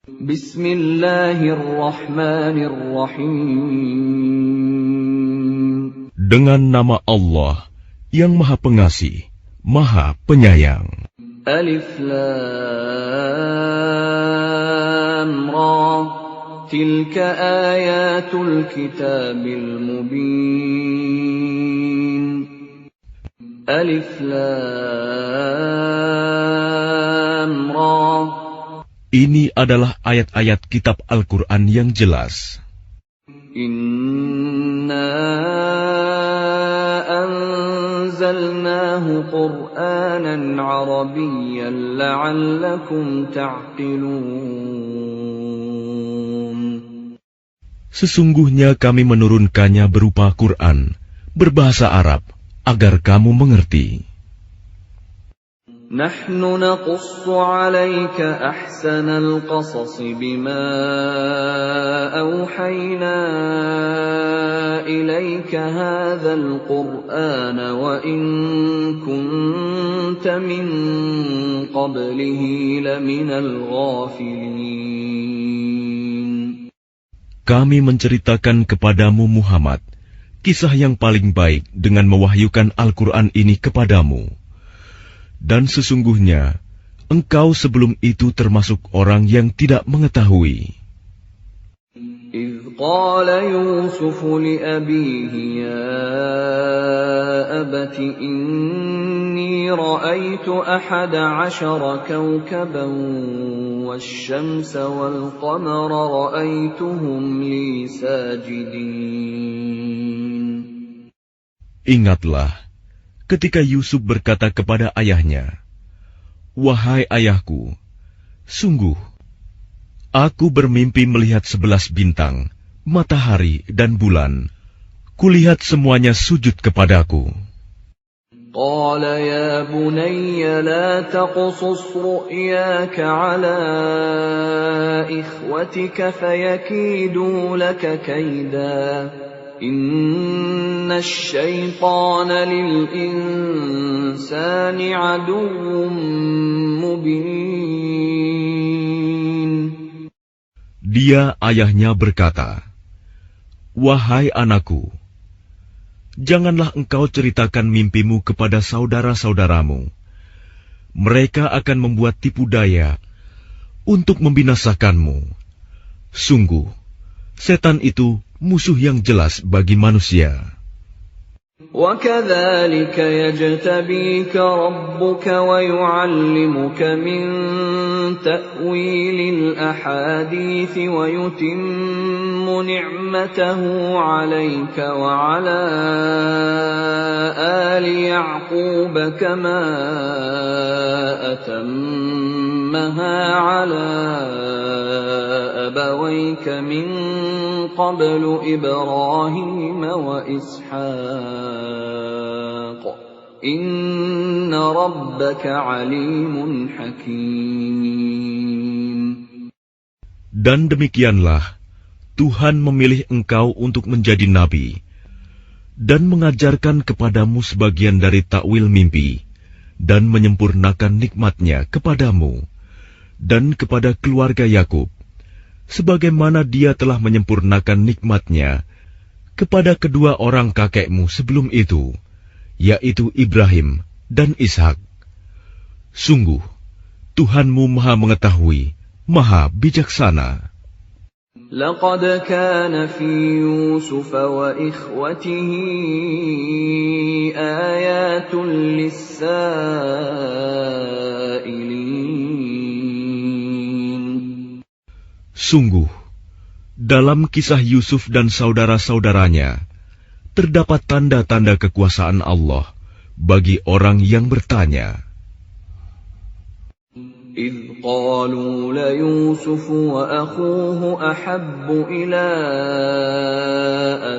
Bismillahirrahmanirrahim. Dengan nama Allah yang Maha Pengasih, Maha Penyayang. Alif Lam Ra. Tilka ayatul kitabil mubin. Alif Lam Ra. Ini adalah ayat-ayat kitab Al-Quran yang jelas. Inna anzalnahu Qur'anan Arabiyyan la'allakum ta'qilun. Sesungguhnya kami menurunkannya berupa Quran, berbahasa Arab, agar kamu mengerti. Nahnu naqussu 'alaika ahsanal qasas bima awhayna ilaika hadzal qur'ana wa in kunta min qablihi laminal ghafilin. Kami menceritakan kepadamu Muhammad kisah yang paling baik dengan mewahyukan Al-Quran ini kepadamu. Dan sesungguhnya, engkau sebelum itu termasuk orang yang tidak mengetahui. إذ قال يوسف لأبيه يا أبت إني رأيت 11 كوكبا والشمس والقمر رأيتهم لي ساجدين. Ingatlah, ketika Yusuf berkata kepada ayahnya, "Wahai ayahku, sungguh, aku bermimpi melihat 11 bintang, matahari dan bulan. Kulihat semuanya sujud kepadaku." قال يا بني لا تقصص رؤياك على إخوتك فيكيدوا لك كيدا إن الشيطان للإنسان عدو مبين. Dia ayahnya berkata, "Wahai anakku, janganlah engkau ceritakan mimpimu kepada saudara-saudaramu. Mereka akan membuat tipu daya untuk membinasakanmu. Sungguh, setan itu musuh yang jelas bagi manusia." وَكَذَلِكَ يَجْتَبِيكَ رَبُّكَ وَيُعَلِّمُكَ مِنْ تَأْوِيلِ الْأَحَادِيثِ وَيُتِمُّ نِعْمَتَهُ عَلَيْكَ وَعَلَى آلِ يَعْقُوبَ كَمَا أَتَمَّهَا عَلَى أَبَوَيْكَ مِنْ قَبْلُ إِبْرَاهِيمَ وَإِسْحَاقَ إِنَّ رَبَّكَ عَلِيمٌ حَكِيمٌ. Dan demikianlah Tuhan memilih engkau untuk menjadi nabi dan mengajarkan kepadamu sebagian dari takwil mimpi dan menyempurnakan nikmat-Nya kepadamu dan kepada keluarga Yakub, sebagaimana Dia telah menyempurnakan nikmat-Nya kepada kedua orang kakekmu sebelum itu, yaitu Ibrahim dan Ishak. Sungguh, Tuhanmu Maha Mengetahui, Maha Bijaksana. لقد كان في يوسف وإخوته آيات للسائلين. Sungguh, dalam kisah Yusuf dan saudara-saudaranya, terdapat tanda-tanda kekuasaan Allah bagi orang yang bertanya. إذ قالوا ليوسف وأخوه أحب إلى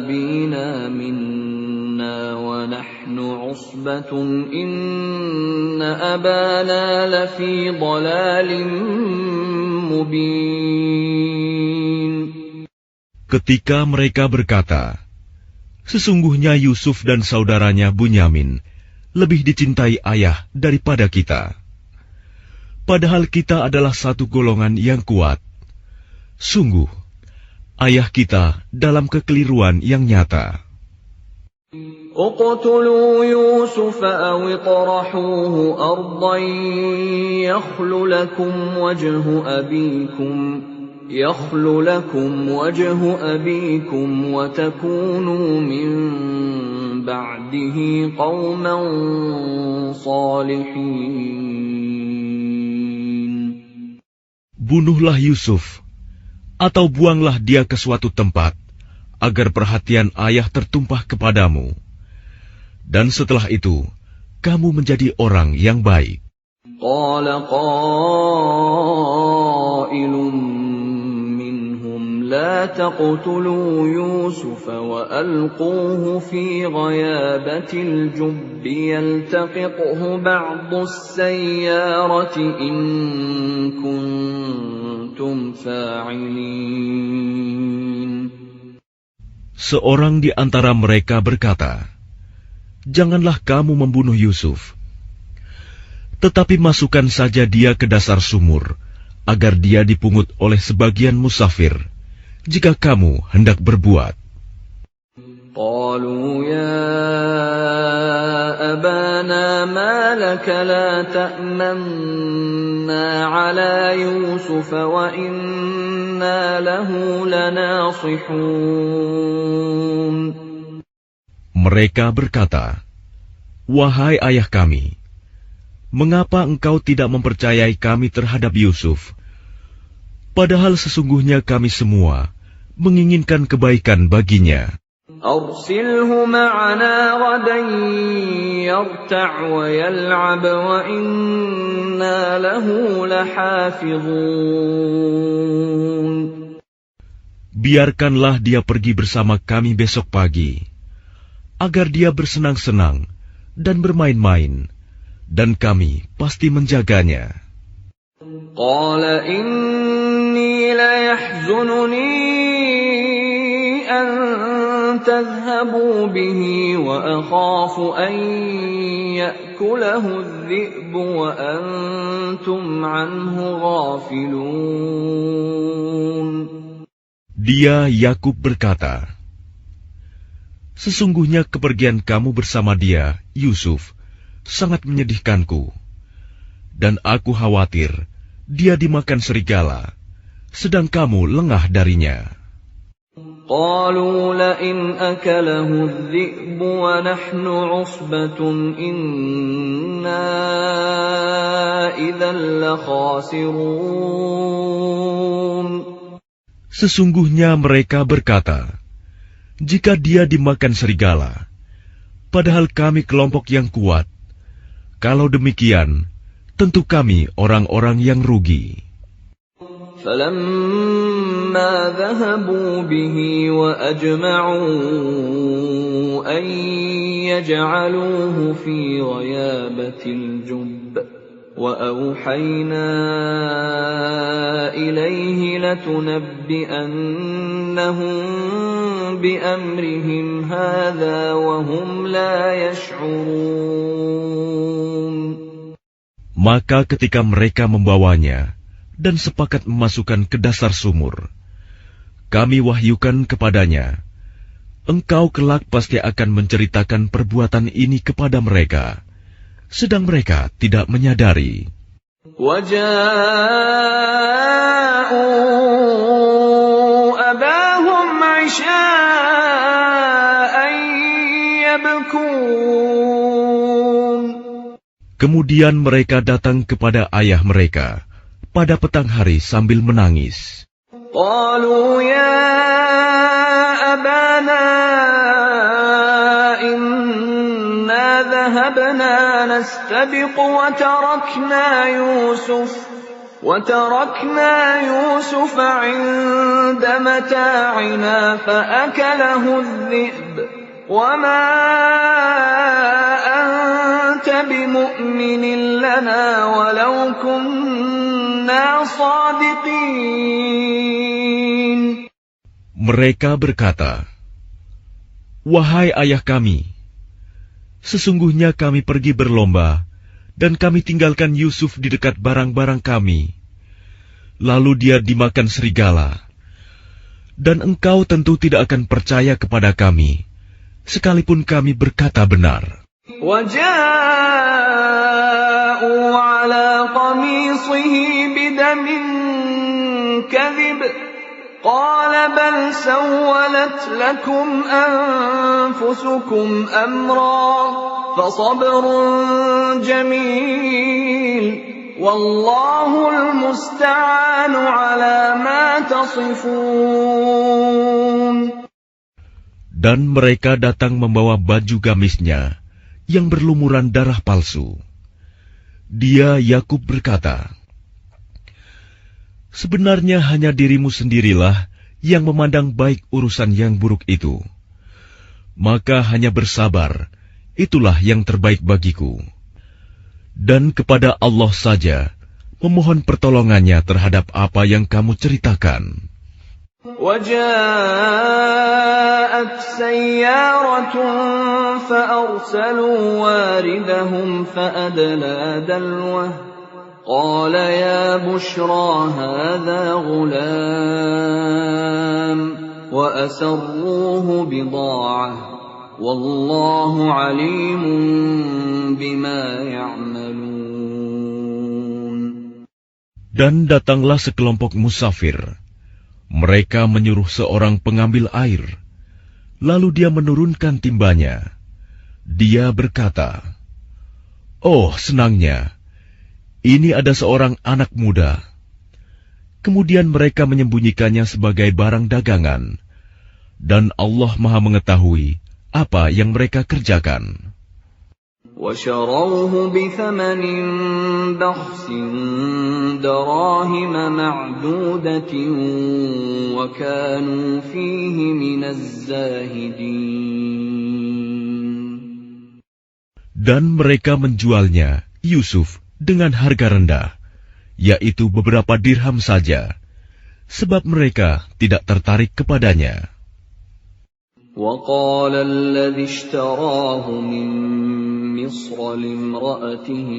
أبينا منا ونحن عصبة إن أبانا لفي ضلال مبين. Ketika mereka berkata, "Sesungguhnya Yusuf dan saudaranya Bunyamin lebih dicintai ayah daripada kita. Padahal kita adalah satu golongan yang kuat. Sungguh, ayah kita dalam kekeliruan yang nyata. اقتلوا يوسف أو اطرحوه أرضا يخل لكم وجه أبيكم وتكونوا من بعده قوما صالحين. Bunuhlah Yusuf, atau buanglah dia ke suatu tempat, agar perhatian ayah tertumpah kepadamu. Dan setelah itu, kamu menjadi orang yang baik. قال قائل منهم لا تقتلوا يوسف وألقوه في غيابة الجب يلتقطه بعض السيارة إن كنتم فاعلين. Seorang di antara mereka berkata, "Janganlah kamu membunuh Yusuf, tetapi masukkan saja dia ke dasar sumur, agar dia dipungut oleh sebagian musafir, jika kamu hendak berbuat." قالوا يا أبانا ما لك لا تأمنا على يوسف وإنا له لناصحون. Mereka berkata, "Wahai ayah kami, mengapa engkau tidak mempercayai kami terhadap Yusuf? Padahal sesungguhnya kami semua menginginkan kebaikan baginya. أرسله معنا غدا يرتع ويلعب وإنا له لحافظون. Biarkanlah dia pergi bersama kami besok pagi, agar dia bersenang-senang dan bermain-main, dan kami pasti menjaganya." قال إني ليحزنني أن تذهبوا به وأخاف أن يأكله الذئب وأنتم عنه غافلون. Dia Yakub berkata, "Sesungguhnya kepergian kamu bersama dia, Yusuf, sangat menyedihkanku, dan aku khawatir dia dimakan serigala, sedang kamu lengah darinya." قالوا لئن أكله الذئب ونحن عصبة إنا إذا لخاسرون. Sesungguhnya mereka berkata, "Jika dia dimakan serigala, padahal kami kelompok yang kuat, kalau demikian, tentu kami orang-orang yang rugi." فلما ذهبوا به وأجمعوا أن يجعلوه في غيابة الجب وأوحينا إليه لتنبئنهم بأمرهم هذا وهم لا يشعرون. Maka ketika mereka membawanya dan sepakat memasukkan ke dasar sumur, kami wahyukan kepadanya, "Engkau kelak pasti akan menceritakan perbuatan ini kepada mereka," sedang mereka tidak menyadari. وَجَاءُوا أَبَاهُمْ عِشَاءً يَبْكُونَ. Kemudian mereka datang kepada ayah mereka pada petang hari sambil menangis. قالوا يا أبانا إنا ذهبنا نستبق وتركنا يوسف عند متاعنا فأكله الذئب وما أنت بمؤمن لنا ولو كنا صادقين. Mereka berkata, "Wahai ayah kami, sesungguhnya kami pergi berlomba dan kami tinggalkan Yusuf di dekat barang-barang kami. Lalu dia dimakan serigala. dan engkau tentu tidak akan percaya kepada kami, sekalipun kami berkata benar. وَجَاءُوا عَلَى قَمِيصِهِ بِدَمٍ كَذِبٍ قَالَ بَلْ سَوَّلَتْ لَكُمْ أَنفُسُكُمْ أَمْرًا فَصَبْرٌ جَمِيلٌ وَاللَّهُ الْمُسْتَعَانُ عَلَى مَا تَصِفُونَ. Dan mereka datang membawa baju gamisnya yang berlumuran darah palsu. Dia, Yakub, berkata, sebenarnya hanya dirimu sendirilah yang memandang baik urusan yang buruk itu. Maka hanya bersabar, itulah yang terbaik bagiku. Dan kepada Allah saja memohon pertolongannya terhadap apa yang kamu ceritakan. وَجَاءَتْ سَيَّارَةٌ فَأَرْسَلُوا وَارِدَهُمْ فَأَدْلَىٰ دَلْوَهُ قَالَ يَا بُشْرَىٰ هَٰذَا غُلَامٌ وَأَسَرُّوهُ بِضَاعَةً وَاللَّهُ عَلِيمٌ بِمَا يَعْمَلُونَ. Dan datanglah sekelompok musafir. Mereka menyuruh seorang pengambil air, lalu dia menurunkan timbanya. Dia berkata, oh senangnya, ini ada seorang anak muda. Kemudian mereka menyembunyikannya sebagai barang dagangan, dan Allah Maha mengetahui apa yang mereka kerjakan. وَشَرَوْهُ بِثَمَنٍ بَخْسٍ دَرَاهِمَ مَعْدُودَةٍ وَكَانُوا فِيهِ مِنَ الزَّاهِدِينَ. Dan mereka menjualnya, Yusuf, dengan harga rendah, yaitu beberapa dirham saja, sebab mereka tidak tertarik kepadanya. وَقَالَ الَّذِي اشْتَرَاهُ مِن مِّصْرَ لِامْرَأَتِهِ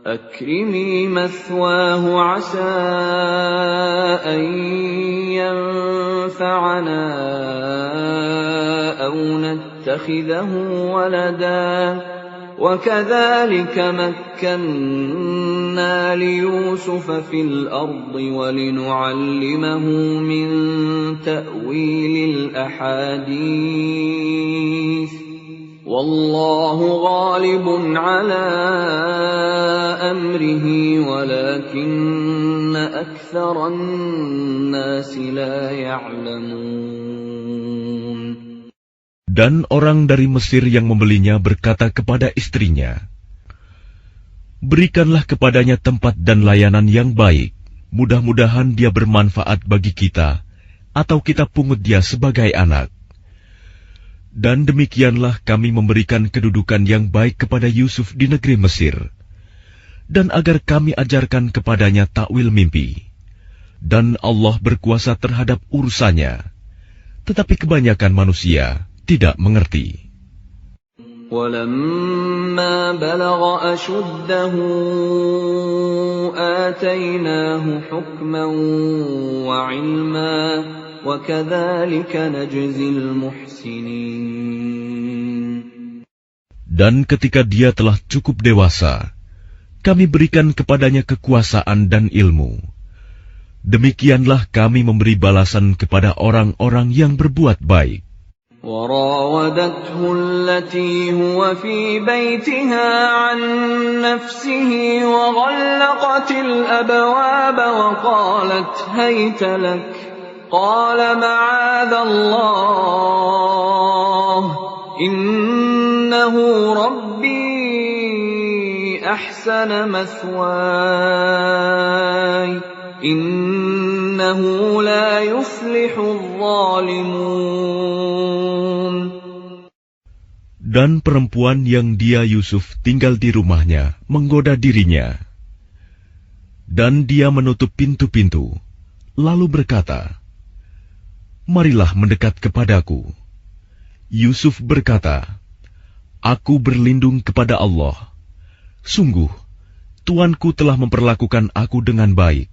أَكْرِمِي مَثْوَاهُ عَسَىٰ أَن يَنفَعَنَا أَوْ نَتَّخِذَهُ وَلَدًا وَكَذَٰلِكَ مَكَّنَّا لِيُوسُفَ فِي الْأَرْضِ وَلِنُعَلِّمَهُ مِن تَأْوِيلِ الْأَحَادِيثِ وَاللَّهُ غَالِبٌ عَلَىٰ أَمْرِهِ وَلَكِنَّ أَكْثَرَ النَّاسِ لَا يَعْلَمُونَ. Dan orang dari Mesir yang membelinya berkata kepada istrinya, berikanlah kepadanya tempat dan layanan yang baik, mudah-mudahan dia bermanfaat bagi kita, atau kita pungut dia sebagai anak. Dan demikianlah kami memberikan kedudukan yang baik kepada Yusuf di negeri Mesir, dan agar kami ajarkan kepadanya takwil mimpi. Dan Allah berkuasa terhadap urusannya, tetapi kebanyakan manusia tidak mengerti. وَلَمَّا بَلَغَ أَشُدَّهُ آتَيْنَاهُ حُكْمًا وَعِلْمًا وَكَذَلِكَ نَجْزِي الْمُحْسِنِينَ. Dan ketika dia telah cukup dewasa, kami berikan kepadanya kekuasaan dan ilmu. Demikianlah kami memberi balasan kepada orang-orang yang berbuat baik. وراودته التي هو في بيتها عن نفسه وغلقت الأبواب وقالت هيت لك قال معاذ الله إنه ربي أحسن مثواي إنه لا يفلح الظالمون. Dan perempuan yang dia Yusuf tinggal di rumahnya menggoda dirinya. Dan dia menutup pintu-pintu, lalu berkata, marilah mendekat kepadaku. Yusuf berkata, aku berlindung kepada Allah. Sungguh, Tuanku telah memperlakukan aku dengan baik.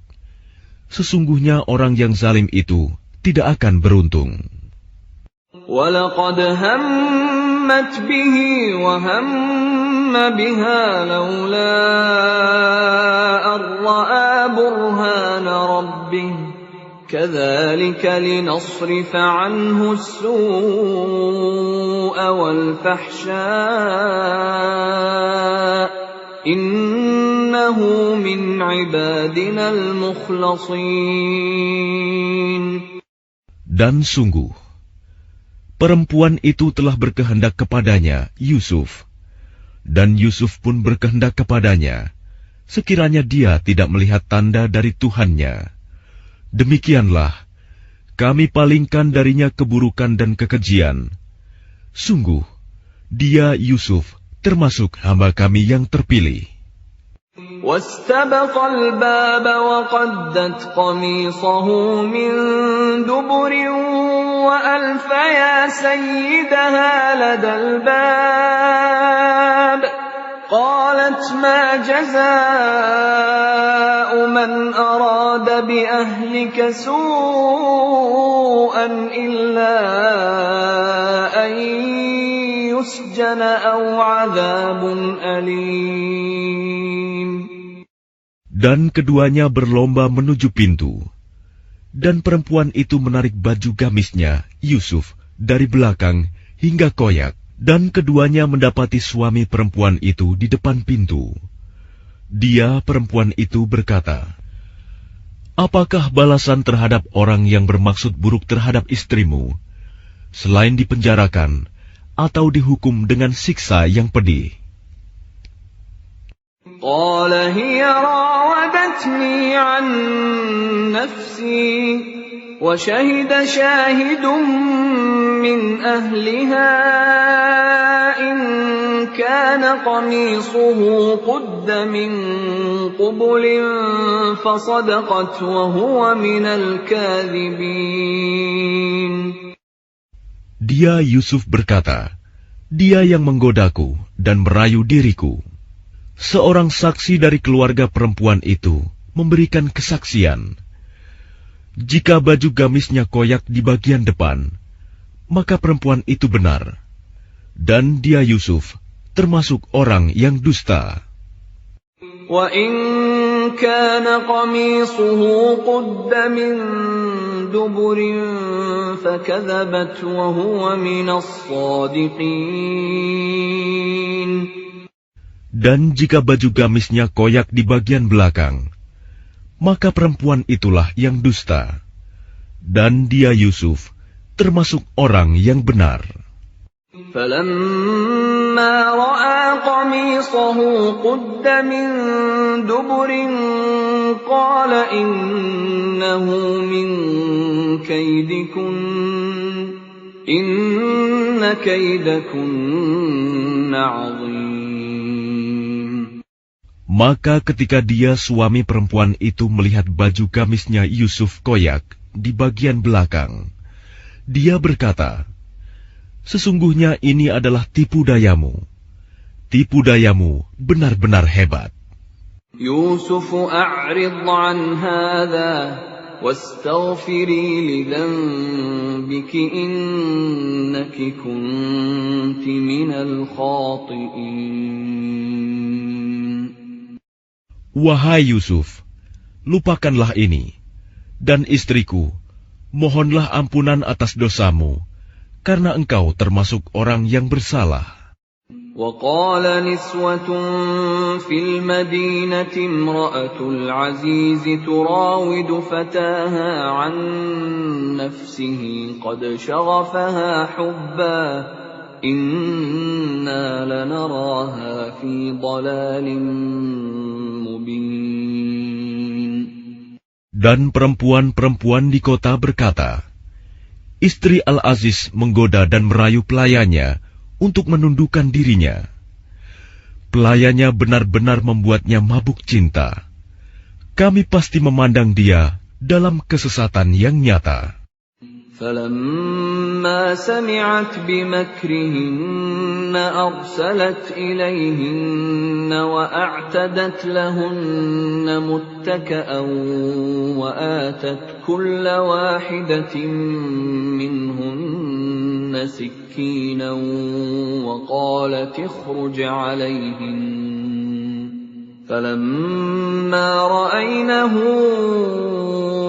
Sesungguhnya orang yang zalim itu tidak akan beruntung. وَلَقَدْ هَمَّتْ بِهِ وَهَمَّ بِهَا لَوْلَا أَن رَّأَىٰ بُرْهَانَ رَبِّهِ كَذَٰلِكَ لِنَصْرِفَ عَنْهُ السُّوءَ وَالْفَحْشَاءَ إِنَّهُ مِنْ عِبَادِنَا الْمُخْلَصِينَ. Dan sungguh, perempuan itu telah berkehendak kepadanya, Yusuf. Dan Yusuf pun berkehendak kepadanya, sekiranya dia tidak melihat tanda dari Tuhannya. Demikianlah, kami palingkan darinya keburukan dan kekejian. Sungguh, dia Yusuf termasuk hamba kami yang terpilih. وَاسْتَبَقَ الْبَابَ وَقَدَّتْ قَمِيصَهُ مِنْ دُبُرٍ وَأَلْفَ يَا سَيِّدَهَا لَدَى الْبَابِ قَالَتْ مَا جَزَاءُ مَنْ أَرَادَ بِأَهْلِكَ سُوءًا إِلَّا أَنْ يُسْجَنَ أَوْ عَذَابٌ أَلِيمٌ. Dan keduanya berlomba menuju pintu. Dan perempuan itu menarik baju gamisnya, Yusuf, dari belakang hingga koyak. Dan keduanya mendapati suami perempuan itu di depan pintu. Dia, perempuan itu, berkata, "Apakah balasan terhadap orang yang bermaksud buruk terhadap istrimu, selain dipenjarakan atau dihukum dengan siksa yang pedih?" قال هي راودتني عن نفسي وشهد شاهد من أهلها إن كان قميصه قد من قبل فصدقت وهو من الكاذبين. Dia Yusuf berkata, "Dia yang menggodaku dan merayu diriku." Seorang saksi dari keluarga perempuan itu memberikan kesaksian. Jika baju gamisnya koyak di bagian depan, maka perempuan itu benar. Dan dia Yusuf termasuk orang yang dusta. وَإِنْ كَانَ قَمِيصُهُ قُدَّ مِنْ دُبُرٍ فَكَذَبَتْ وَهُوَ مِنَ الصَّادِقِينَ. Dan jika baju gamisnya koyak di bagian belakang, maka perempuan itulah yang dusta. Dan dia Yusuf termasuk orang yang benar. فَلَمَّا رَأَى قَمِيصَهُ قُدَّ مِنْ دُبُرٍ قَالَ إِنَّهُ مِنْ كَيْدِكُنَّ إِنَّ كَيْدَكُنَّ عَظِيمٌ. Maka ketika dia suami perempuan itu melihat baju gamisnya Yusuf koyak di bagian belakang, dia berkata, "Sesungguhnya ini adalah tipu dayamu. Tipu dayamu benar-benar hebat." يُوسُفُ أَعْرِضْ عَنْ هَذَا وَاسْتَغْفِرِي لِذَنبِكِ إِنَّكِ كُنتِ مِنَ الْخَاطِئِينَ. Wahai Yusuf, lupakanlah ini, dan istriku, mohonlah ampunan atas dosamu, karena engkau termasuk orang yang bersalah. وَقَالَ نِسْوَةٌ فِي الْمَدِينَةِ امْرَأَتُ الْعَزِيزِ تُرَاوِدُ فَتَاهَا عَنْ نَفْسِهِ قَدْ شَغَفَهَا حُبًّا إِنَّا لَنَرَاهَا فِي ضَلَالٍ مُبِينٍ. Dan perempuan-perempuan di kota berkata, "Istri Al-Aziz menggoda dan merayu pelayannya untuk menundukkan dirinya. Pelayannya benar-benar membuatnya mabuk cinta. Kami pasti memandang dia dalam kesesatan yang nyata." فلما سمعت بمكرهن أرسلت إليهن وأعتدت لهن متكأ وآتت كل واحدة منهن سكينا وقالت اخرج عليهن فلما رأينه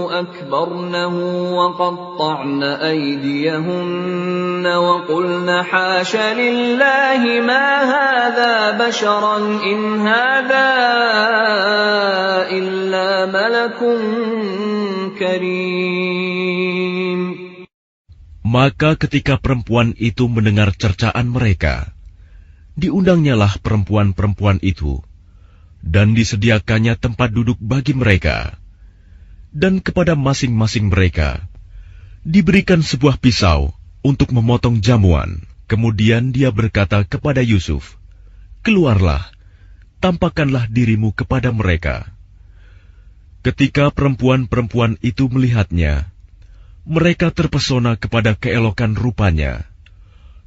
أكبرنه وقطعن أيديهن وقلن حاش لله ما هذا بشرا إن هذا إلا ملك كريم. Maka ketika perempuan itu mendengar cercaan mereka, diundangnyalah perempuan-perempuan itu, dan disediakannya tempat duduk bagi mereka. Dan kepada masing-masing mereka diberikan sebuah pisau untuk memotong jamuan. Kemudian dia berkata kepada Yusuf, "Keluarlah, tampakkanlah dirimu kepada mereka." Ketika perempuan-perempuan itu melihatnya, mereka terpesona kepada keelokan rupanya,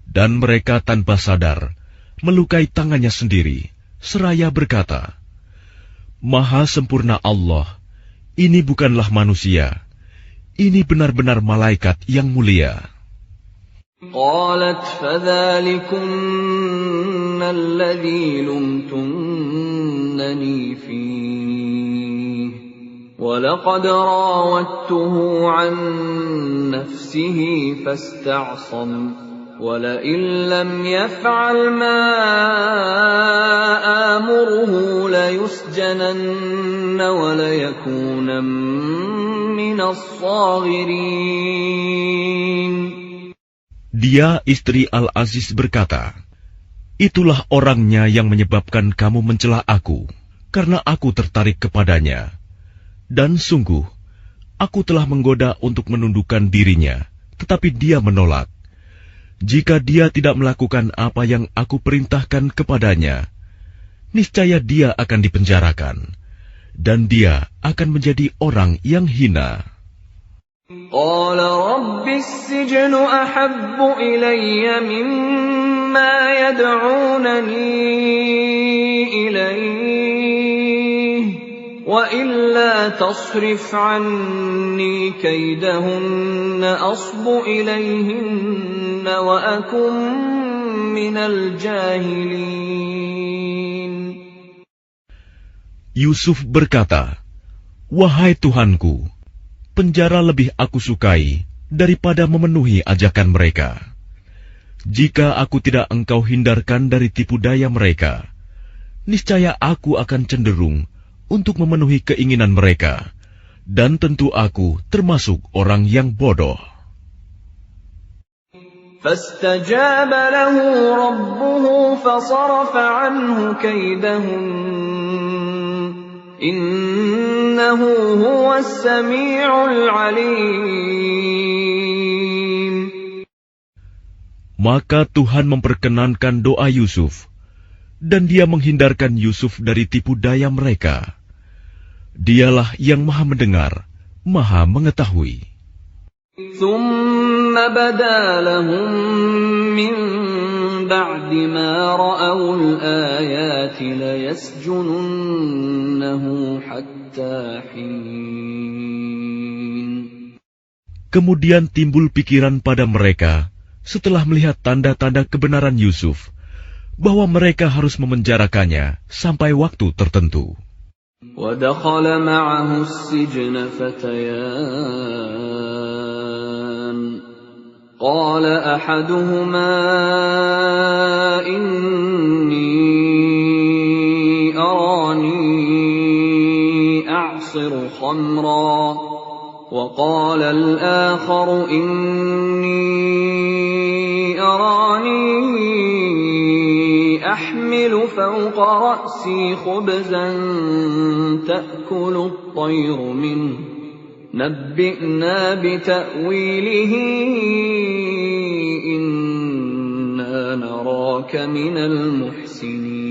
dan mereka tanpa sadar melukai tangannya sendiri, seraya berkata, "Maha sempurna Allah, ini bukanlah manusia, ini benar-benar malaikat yang mulia." قالت فذلكن الذي لمتنني فيه ولقد راودته عن نفسه فاستعصم ولئن لم يفعل ما آمره ليسجنن وليكون من الصاغرين. Dia, istri Al-Aziz, berkata, "Itulah orangnya yang menyebabkan kamu mencela aku, karena aku tertarik kepadanya. Dan sungguh, aku telah menggoda untuk menundukkan dirinya, tetapi dia menolak. Jika dia tidak melakukan apa yang aku perintahkan kepadanya, niscaya dia akan dipenjarakan, dan dia akan menjadi orang yang hina." قال رب السجن أحب إلي مما يدعونني إليه وإلا تصرف عني كيدهن أصب إليهن وأكن من الجاهلين. Yusuf berkata, "Wahai Tuhanku, penjara lebih aku sukai daripada memenuhi ajakan mereka. Jika aku tidak engkau hindarkan dari tipu daya mereka, niscaya aku akan cenderung untuk memenuhi keinginan mereka, dan tentu aku termasuk orang yang bodoh." فاستجاب له ربه فصرف عنه كيدهن إنه هو السميع العليم. Maka Tuhan memperkenankan doa Yusuf, dan dia menghindarkan Yusuf dari tipu daya mereka. Dialah yang Maha Mendengar, Maha Mengetahui. ثم بدا لهم من بعد ما رأوا الآيات ليسجننه حتى حين. Kemudian timbul pikiran pada mereka setelah melihat tanda-tanda kebenaran Yusuf, bahwa mereka harus memenjarakannya sampai waktu tertentu. وَدَخَلَ مَعَهُ السِّجْنَ فَتَيَانِ قَالَ أَحَدُهُمَا إِنِّي أَرَانِي أَعْصِرُ خَمْرًا وَقَالَ الْآخَرُ إِنِّي أَرَانِي أحمل فوق رأسي خبزا تأكل الطير منه نبئنا بتأويله إنا نراك من المحسنين.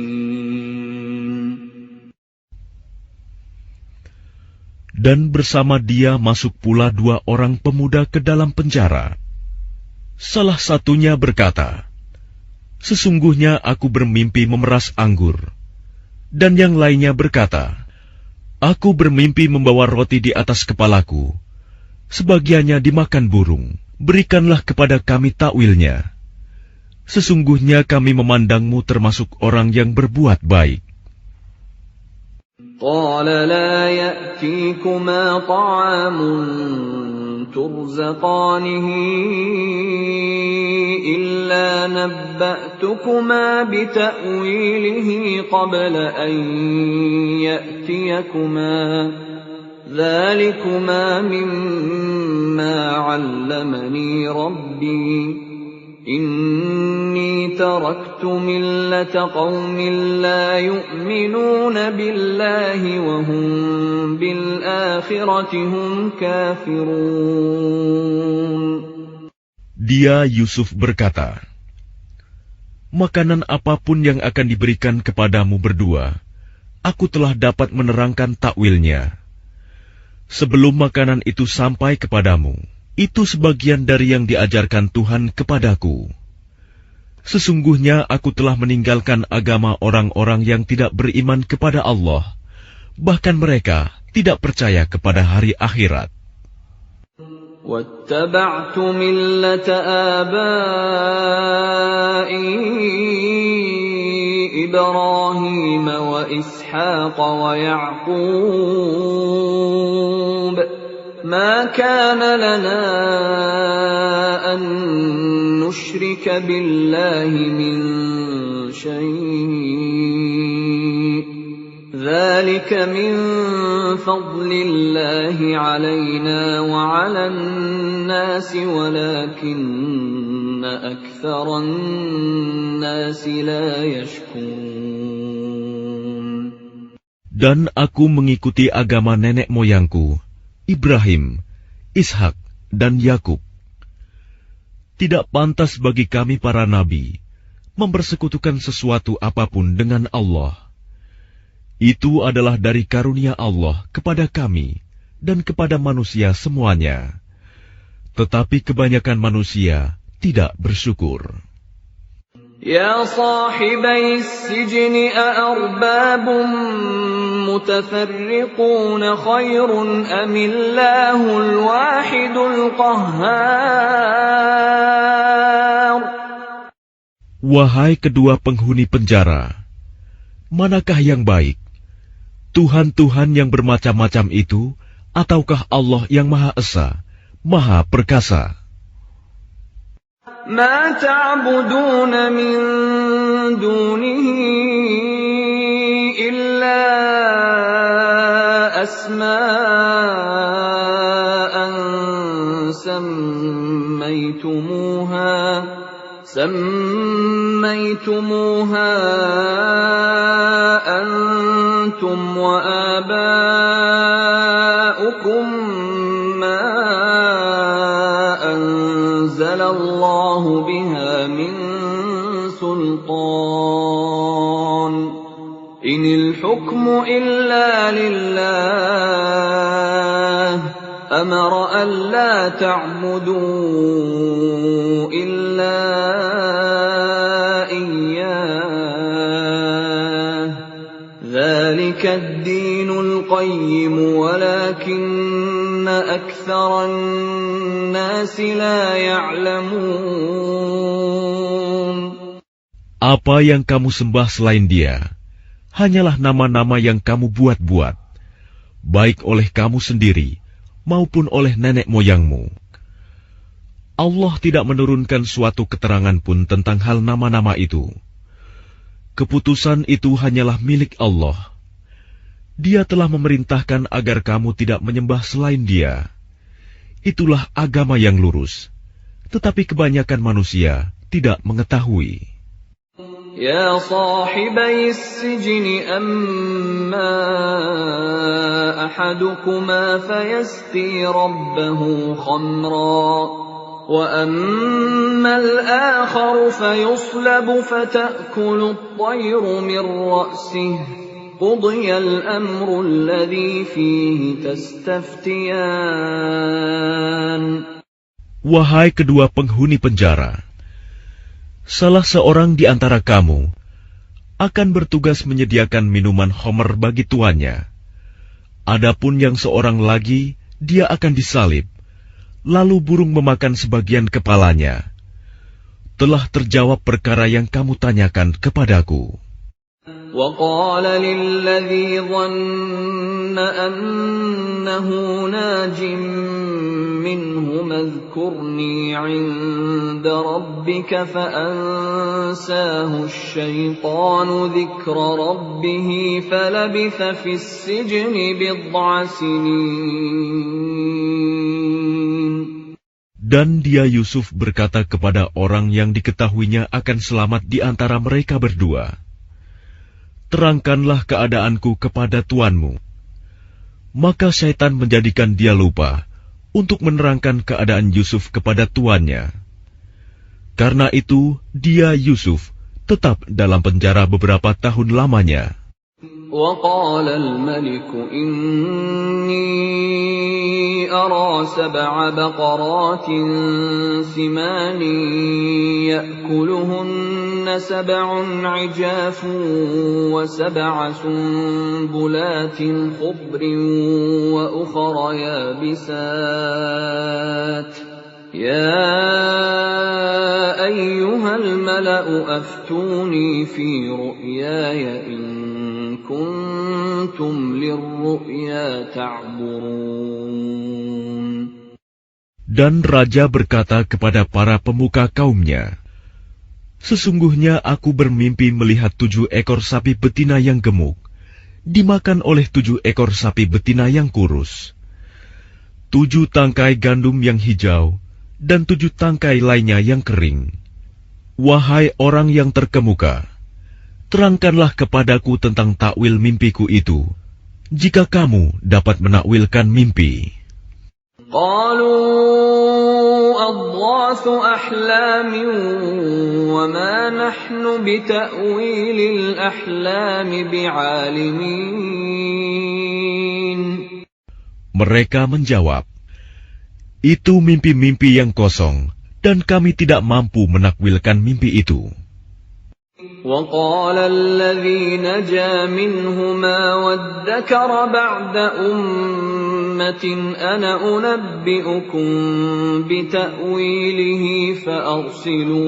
Dan bersama dia masuk pula 2 orang pemuda ke dalam penjara. Salah satunya berkata, "Sesungguhnya aku bermimpi memeras anggur." Dan yang lainnya berkata, "Aku bermimpi membawa roti di atas kepalaku. Sebagiannya dimakan burung. Berikanlah kepada kami takwilnya. Sesungguhnya kami memandangmu termasuk orang yang berbuat baik." قال لا يأتيكما طعام ترزقانه إلا نبأتكما بتأويله قبل أن يأتيكما ذلكما مما علمني ربي إني تركت ملة قوم لا يؤمنون بالله وهم بالآخرة هم كافرون. Dia Yusuf berkata, "Makanan apapun yang akan diberikan kepadamu berdua, aku telah dapat menerangkan takwilnya. Sebelum makanan itu sampai kepadamu, itu sebagian dari yang diajarkan Tuhan kepadaku. Sesungguhnya aku telah meninggalkan agama orang-orang yang tidak beriman kepada Allah, bahkan mereka tidak percaya kepada hari akhirat. وَاتَّبَعْتُ مِلَّةَ آبَائِي إِبْرَاهِيمَ وَإِسْحَاقَ وَيَعْقُوبَ مَا كَانَ لَنَا أَن نُّشْرِكَ بِاللَّهِ مِن شَيْءٍ ذَلِكَ مِن فَضْلِ اللَّهِ عَلَيْنَا وَعَلَى النَّاسِ وَلَكِنَّ أَكْثَرَ النَّاسِ لَا يَشْكُرُونَ. Dan aku mengikuti agama nenek moyangku, Ibrahim, Ishak, dan Yakub. Tidak pantas bagi kami para nabi mempersekutukan sesuatu apapun dengan Allah. Itu adalah dari karunia Allah kepada kami dan kepada manusia semuanya. Tetapi kebanyakan manusia tidak bersyukur. يا صاحبي السجن أأرباب متفرقون خير أم الله الواحد القهار. Wahai kedua penghuni penjara, manakah yang baik? Tuhan-Tuhan yang bermacam-macam itu, ataukah Allah yang Maha Esa, Maha Perkasa? ما تعبدون من دونه إلا أسماء سميتموها أنتم وآباؤكم ما أنزل الله بها من سلطان إن الحكم إلا لله أمر ألا تعبدوا إلا إياه ذلك الدين القيم ولكن أكثر الناس لا يعلمون. Apa yang kamu sembah selain Dia hanyalah nama-nama yang kamu buat-buat, baik oleh kamu sendiri maupun oleh nenek moyangmu. Allah tidak menurunkan suatu keterangan pun tentang hal nama-nama itu. Keputusan itu hanyalah milik Allah. Dia telah memerintahkan agar kamu tidak menyembah selain Dia. Itulah agama yang lurus, tetapi kebanyakan manusia tidak mengetahui. يا صاحبي السجن أما أحدكما فيسقي ربه خمرا وأما الآخر فيصلب فتأكل الطير من رأسه قُضِيَ الْأَمْرُ الَّذِي فِيهِ تَسْتَفْتِيَانِ. Wahai kedua penghuni penjara, salah seorang di antara kamu akan bertugas menyediakan minuman khamr bagi tuannya. Adapun yang seorang lagi, dia akan disalib, lalu burung memakan sebagian kepalanya. Telah terjawab perkara yang kamu tanyakan kepadaku. وَقَالَ لِلَّذِي ظَنَّ أَنَّهُ نَاجٍ مِّنْهُمَا اذْكُرْنِي عِندَ رَبِّكَ فَأَنسَاهُ الشَّيْطَانُ ذِكْرَ رَبِّهِ فَلَبِثَ فِي السِّجْنِ بِضْعَ سِنِينَ. Dan dia Yusuf berkata kepada orang yang diketahuinya akan selamat di antara mereka berdua, terangkanlah keadaanku kepada tuanmu. Maka syaitan menjadikan dia lupa untuk menerangkan keadaan Yusuf kepada tuannya. Karena itu, dia Yusuf tetap dalam penjara beberapa tahun lamanya. وَقَالَ الْمَلِكُ إِنِّي أَرَى 7 بَقَرَاتٍ سِمَانٍ يَأْكُلُهُنَّ 7 عِجَافٌ و7 سُنبُلَاتٍ خُضْرٍ وَأُخَرَ يَابِسَاتٍ يَا أَيُّهَا الْمَلَأُ أَفْتُونِي فِي رُؤْيَايَ إِن كُنتُمْ لِلرُّؤْيَا تَعْبُرُونَ. Dan raja berkata kepada para pemuka kaumnya, sesungguhnya aku bermimpi melihat 7 ekor sapi betina yang gemuk dimakan oleh 7 ekor sapi betina yang kurus, 7 tangkai gandum yang hijau, dan 7 tangkai lainnya yang kering. Wahai orang yang terkemuka, terangkanlah kepadaku tentang takwil mimpiku itu, jika kamu dapat menakwilkan mimpi. قالوا أضغاث أحلام وما نحن بتأويل الأحلام بعالمين. Mereka menjawab, itu mimpi-mimpi yang kosong, dan kami tidak mampu menakwilkan mimpi itu. وقال الذي نجا منهما وادكر بعد أمة أنا أنبئكم بتأويله فأرسلون.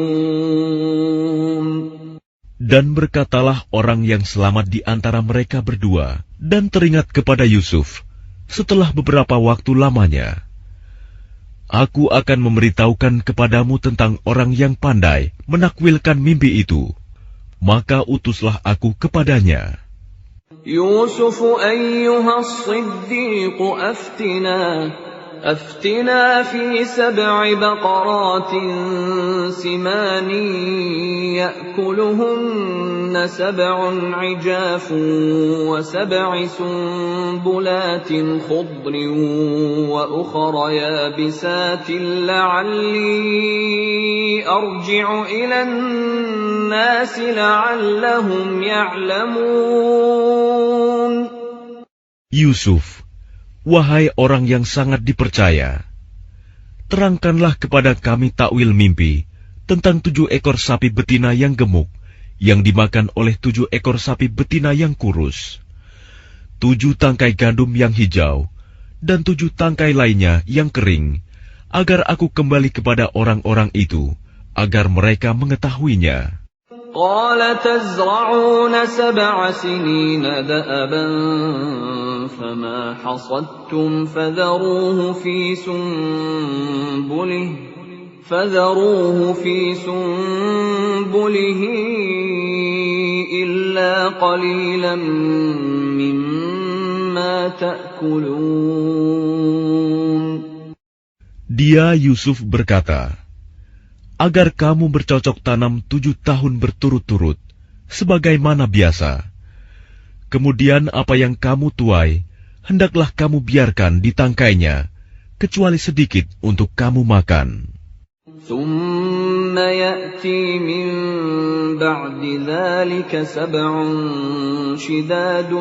Dan berkatalah orang yang selamat di antara mereka berdua dan teringat kepada Yusuf setelah beberapa waktu lamanya. Aku akan memberitahukan kepadamu tentang orang yang pandai menakwilkan mimpi itu. Maka utuslah aku kepadanya. Yusuf ayyuha as-siddiq aftina fi 7 baqaratin simani ya'kuluhunna 7 'ijafun wa 7 sunbulatin khudrin wa ukhra yabisatin la'alli arji'u ila an-nas la'allahum ya'lamun. Yusuf, wahai orang yang sangat dipercaya, terangkanlah kepada kami takwil mimpi tentang 7 ekor sapi betina yang gemuk, yang dimakan oleh 7 ekor sapi betina yang kurus, 7 tangkai gandum yang hijau, dan 7 tangkai lainnya yang kering, agar aku kembali kepada orang-orang itu, agar mereka mengetahuinya. قال تزرعون 7 سنين دأبا فما حصدتم فذروه في سنبله إلا قليلا مما تأكلون. Dia Yusuf berkata, agar kamu bercocok tanam 7 tahun berturut-turut, sebagaimana biasa. Kemudian apa yang kamu tuai, hendaklah kamu biarkan di tangkainya, kecuali sedikit untuk kamu makan. ثُمَّ يأتي من بعد ذلك 7 شداد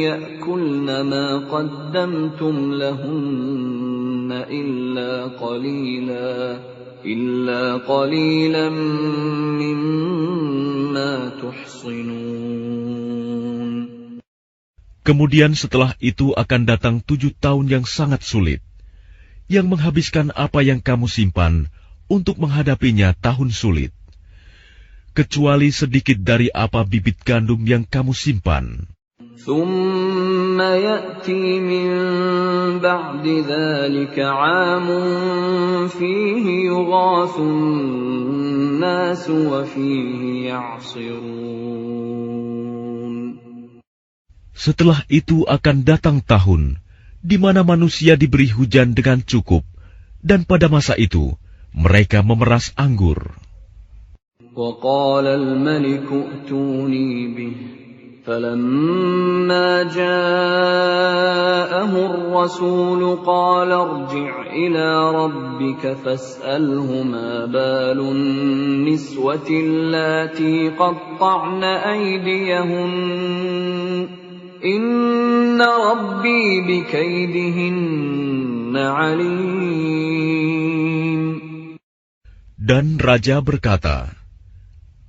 يأكلن ما قدمتم لهن إلا قليلا مما تحصنون. Kemudian setelah itu akan datang 7 tahun yang sangat sulit, yang menghabiskan apa yang kamu simpan untuk menghadapinya tahun sulit, kecuali sedikit dari apa bibit gandum yang kamu simpan. ثم يأتي من بعد ذلك عام فيه يغاث الناس وفيه يعصرون. Setelah itu akan datang tahun di mana manusia diberi hujan dengan cukup, dan pada masa itu mereka memeras anggur. وقال الملك ائتوني به فلما جاءه الرسول قال ارجع إلى ربك فاسأله ما بال النسوة اللاتي قطعن أيديهن إن ربي بكيدهن عليم. Dan raja berkata,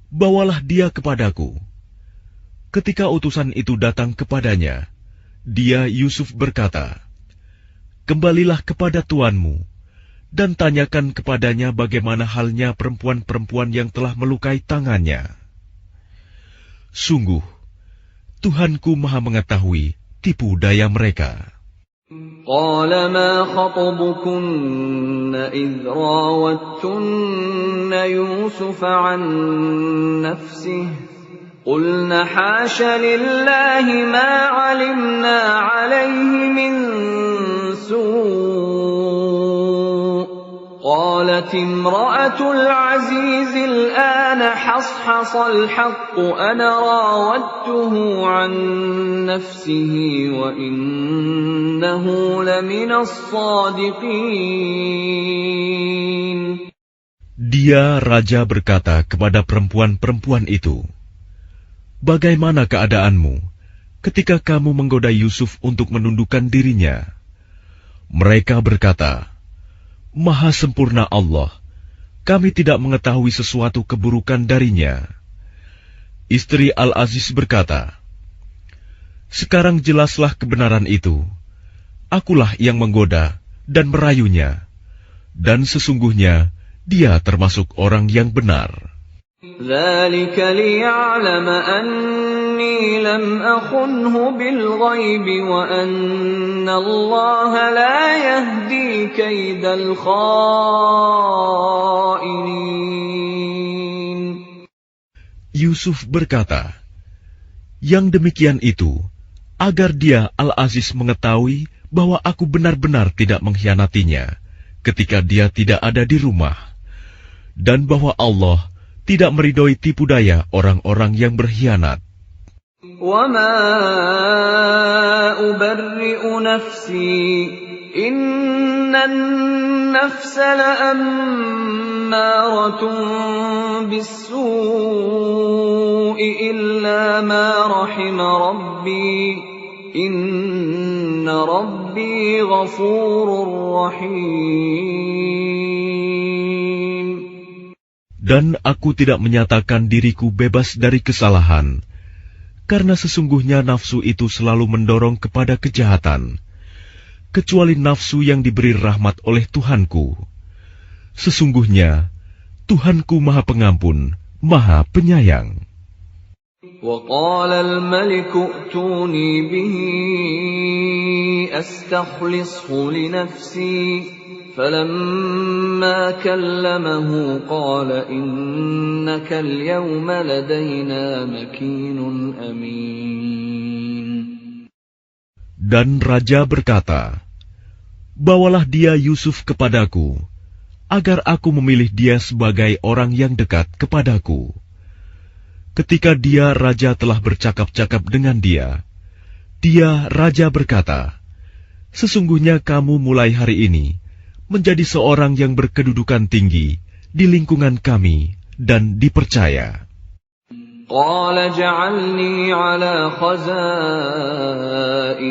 "Bawalah dia kepadaku." Ketika utusan itu datang kepadanya, dia Yusuf berkata, "Kembalilah kepada tuanmu dan tanyakan kepadanya bagaimana halnya perempuan-perempuan yang telah melukai tangannya. Sungguh, Tuhanku Maha mengetahui tipu daya mereka." قال ما خطبكن إذ راوتن يوسف عن نفسه قلن حاش لله ما علمنا عليه من سوء قالت امرأة العزيز الآن حصحص الحق أنا راودته عن نفسه وإنه لمن الصادقين. Dia raja berkata kepada perempuan-perempuan itu, "Bagaimana keadaanmu ketika kamu menggoda Yusuf untuk menundukkan dirinya?" Mereka berkata, "Maha sempurna Allah, kami tidak mengetahui sesuatu keburukan darinya." Istri Al-Aziz berkata, "Sekarang jelaslah kebenaran itu. Akulah yang menggoda dan merayunya, dan sesungguhnya dia termasuk orang yang benar." ذلك ليعلم أني لم أخنه بالغيب وأن الله لا يهدي كيد الخائنين. Yusuf berkata, "Yang demikian itu, agar dia Al-Aziz mengetahui bahwa aku benar-benar tidak mengkhianatinya ketika dia tidak ada di rumah, dan bahwa Allah tidak meridhoi tipu daya orang-orang yang berkhianat." وَمَا أُبَرِّئُ نَفْسِي إِنَّ النَّفْسَ لَأَمَّارَةٌ بِالسُّوءِ إِلَّا مَا رَحِمَ رَبِّي إِنَّ رَبِّي غَفُورٌ رَّحِيمٌ. Dan aku tidak menyatakan diriku bebas dari kesalahan, karena sesungguhnya nafsu itu selalu mendorong kepada kejahatan, kecuali nafsu yang diberi rahmat oleh Tuhanku. Sesungguhnya Tuhanku Maha Pengampun, Maha Penyayang. وَقَالَ الْمَلِكُ ائْتُونِي بِهِ أَسْتَخْلِصْهُ لِنَفْسِي فَلَمَّا كَلَّمَهُ قَالَ إِنَّكَ الْيَوْمَ لَدَيْنَا مَكِينٌ أَمِينٌ. Dan raja berkata, "Bawalah dia Yusuf kepadaku, agar aku memilih dia sebagai orang yang dekat kepadaku." Ketika dia raja telah bercakap-cakap dengan dia raja berkata, "Sesungguhnya kamu mulai hari ini menjadi seorang yang berkedudukan tinggi di lingkungan kami dan dipercaya. قال اجعلني على خزائن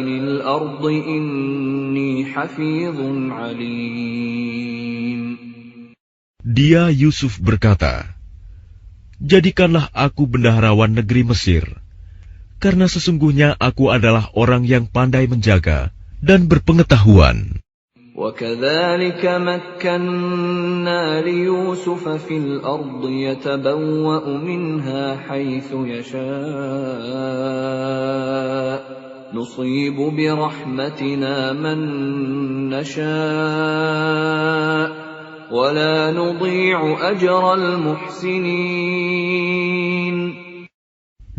الأرض إني حفيظ عليم. Dia Yusuf berkata, jadikanlah aku bendaharawan negeri Mesir, karena sesungguhnya aku adalah orang yang pandai menjaga dan berpengetahuan. وكذلك مكنا ليوسف في الأرض يتبوأ منها حيث يشاء نصيب برحمتنا من نشاء ولا نضيع أجر المحسنين.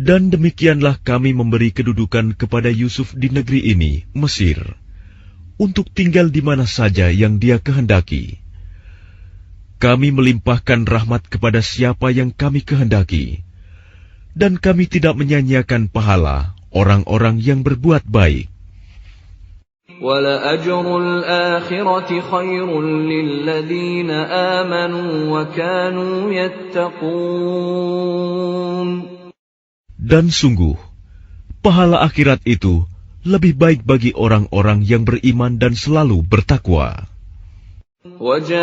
Dan demikianlah kami memberi kedudukan kepada Yusuf di negeri ini, Mesir, untuk tinggal di mana saja yang dia kehendaki. Kami melimpahkan rahmat kepada siapa yang kami kehendaki, dan kami tidak menyanyiakan pahala orang-orang yang berbuat baik. وَلَأَجْرُ الْآخِرَةِ خَيْرٌ لِلَّذِينَ آمَنُوا وَكَانُوا يَتَّقُونَ. Dan sungguh, pahala akhirat itu lebih baik bagi orang-orang yang beriman dan selalu bertakwa. وَجَاءَ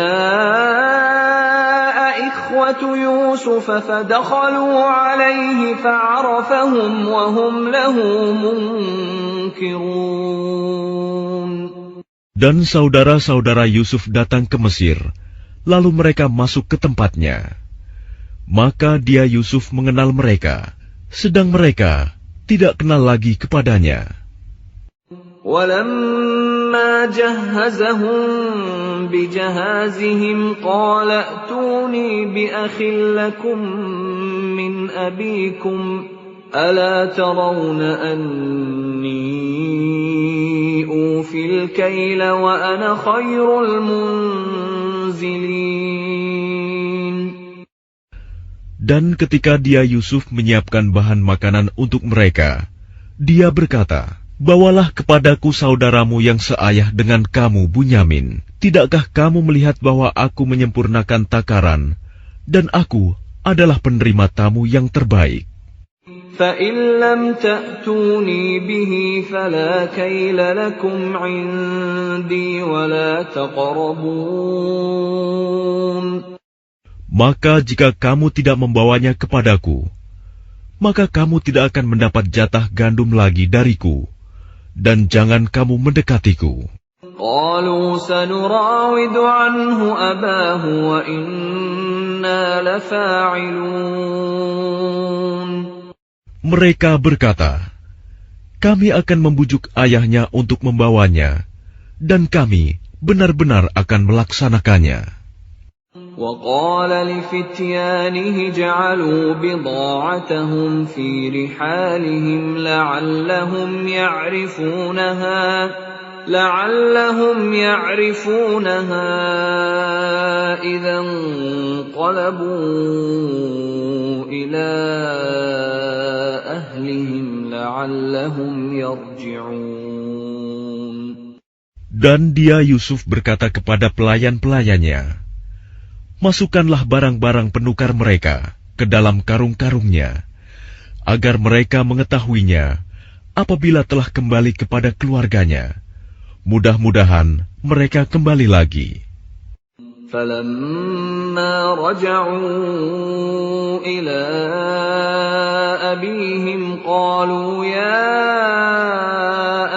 إِخْوَةُ يُوسُفَ فَدَخَلُوا عَلَيْهِ فَعَرَفَهُمْ وَهُمْ لَهُ مُنكِرُونَ. Dan saudara-saudara Yusuf datang ke Mesir, lalu mereka masuk ke tempatnya. Maka dia Yusuf mengenal mereka, sedang mereka tidak kenal lagi kepadanya. وَلَمَّا جَهَّزَهُم بِجَهَازِهِمْ قَالَ ائْتُونِي بِأَخٍ لَّكُم مِّنْ أَبِيكُمْ أَلَا تَرَوْنَ أَنِّي أُوفِي الْكَيْلَ وَأَنَا خَيْرُ الْمُنزِلِينَ. Dan ketika dia Yusuf menyiapkan bahan makanan untuk mereka, dia berkata, bawalah kepadaku saudaramu yang seayah dengan kamu, Bunyamin. Tidakkah kamu melihat bahwa aku menyempurnakan takaran, dan aku adalah penerima tamu yang terbaik? فَإِن لَّمْ تَأْتُونِي بِهِ فَلَا كَيْلَ لَكُمْ عِندِي وَلَا تَقْرَبُونَ. Maka jika kamu tidak membawanya kepadaku, maka kamu tidak akan mendapat jatah gandum lagi dariku, dan jangan kamu mendekatiku. قَالُوا سَنُرَاوِدُ عَنْهُ أَبَاهُ وَإِنَّا لَفَاعِلُونَ. Mereka berkata, kami akan membujuk ayahnya untuk membawanya, dan kami benar-benar akan melaksanakannya. وَقَالَ لِفِتْيَانِهِ اجْعَلُوا بِضَاعَتَهُمْ فِي رِحَالِهِمْ لَعَلَّهُمْ يَعْرِفُونَهَا إِذَا انقَلَبُوا إِلَى أَهْلِهِمْ لَعَلَّهُمْ يَرْجِعُونَ. Dan dia Yusuf berkata kepada pelayan-pelayannya, masukkanlah barang-barang penukar mereka ke dalam karung-karungnya, agar mereka mengetahuinya apabila telah kembali kepada keluarganya. Mudah-mudahan mereka kembali lagi. فَلَمَّا رَجَعُوا إِلَى أَبِيهِمْ قَالُوا يَا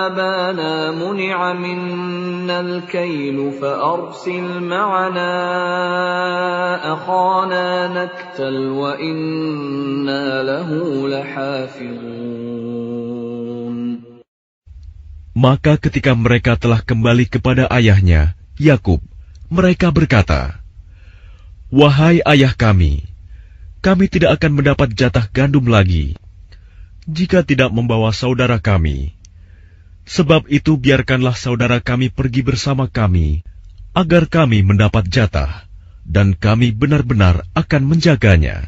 أَبَانَا مُنِعَ مِنَّا الْكَيْلُ فَأَرْسِلْ مَعَنَا أَخَانَا نَكْتَلْ وَإِنَّا لَهُ لَحَافِظُونَ. Maka ketika mereka telah kembali kepada ayahnya, Yakub, mereka berkata, wahai ayah kami tidak akan mendapat jatah gandum lagi jika tidak membawa saudara kami. Sebab itu biarkanlah saudara kami pergi bersama kami, agar kami mendapat jatah, dan kami benar-benar akan menjaganya.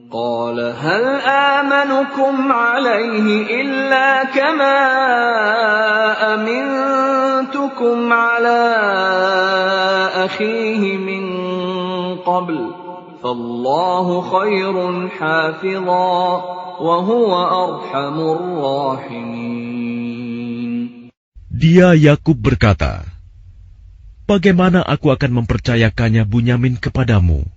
قال هل آمنكم عليه إلا كما أمنتكم على أخيه من قبل فالله خير حافظا وهو أرحم الراحمين. Dia Yakub berkata, bagaimana aku akan mempercayakannya Bunyamin kepadamu?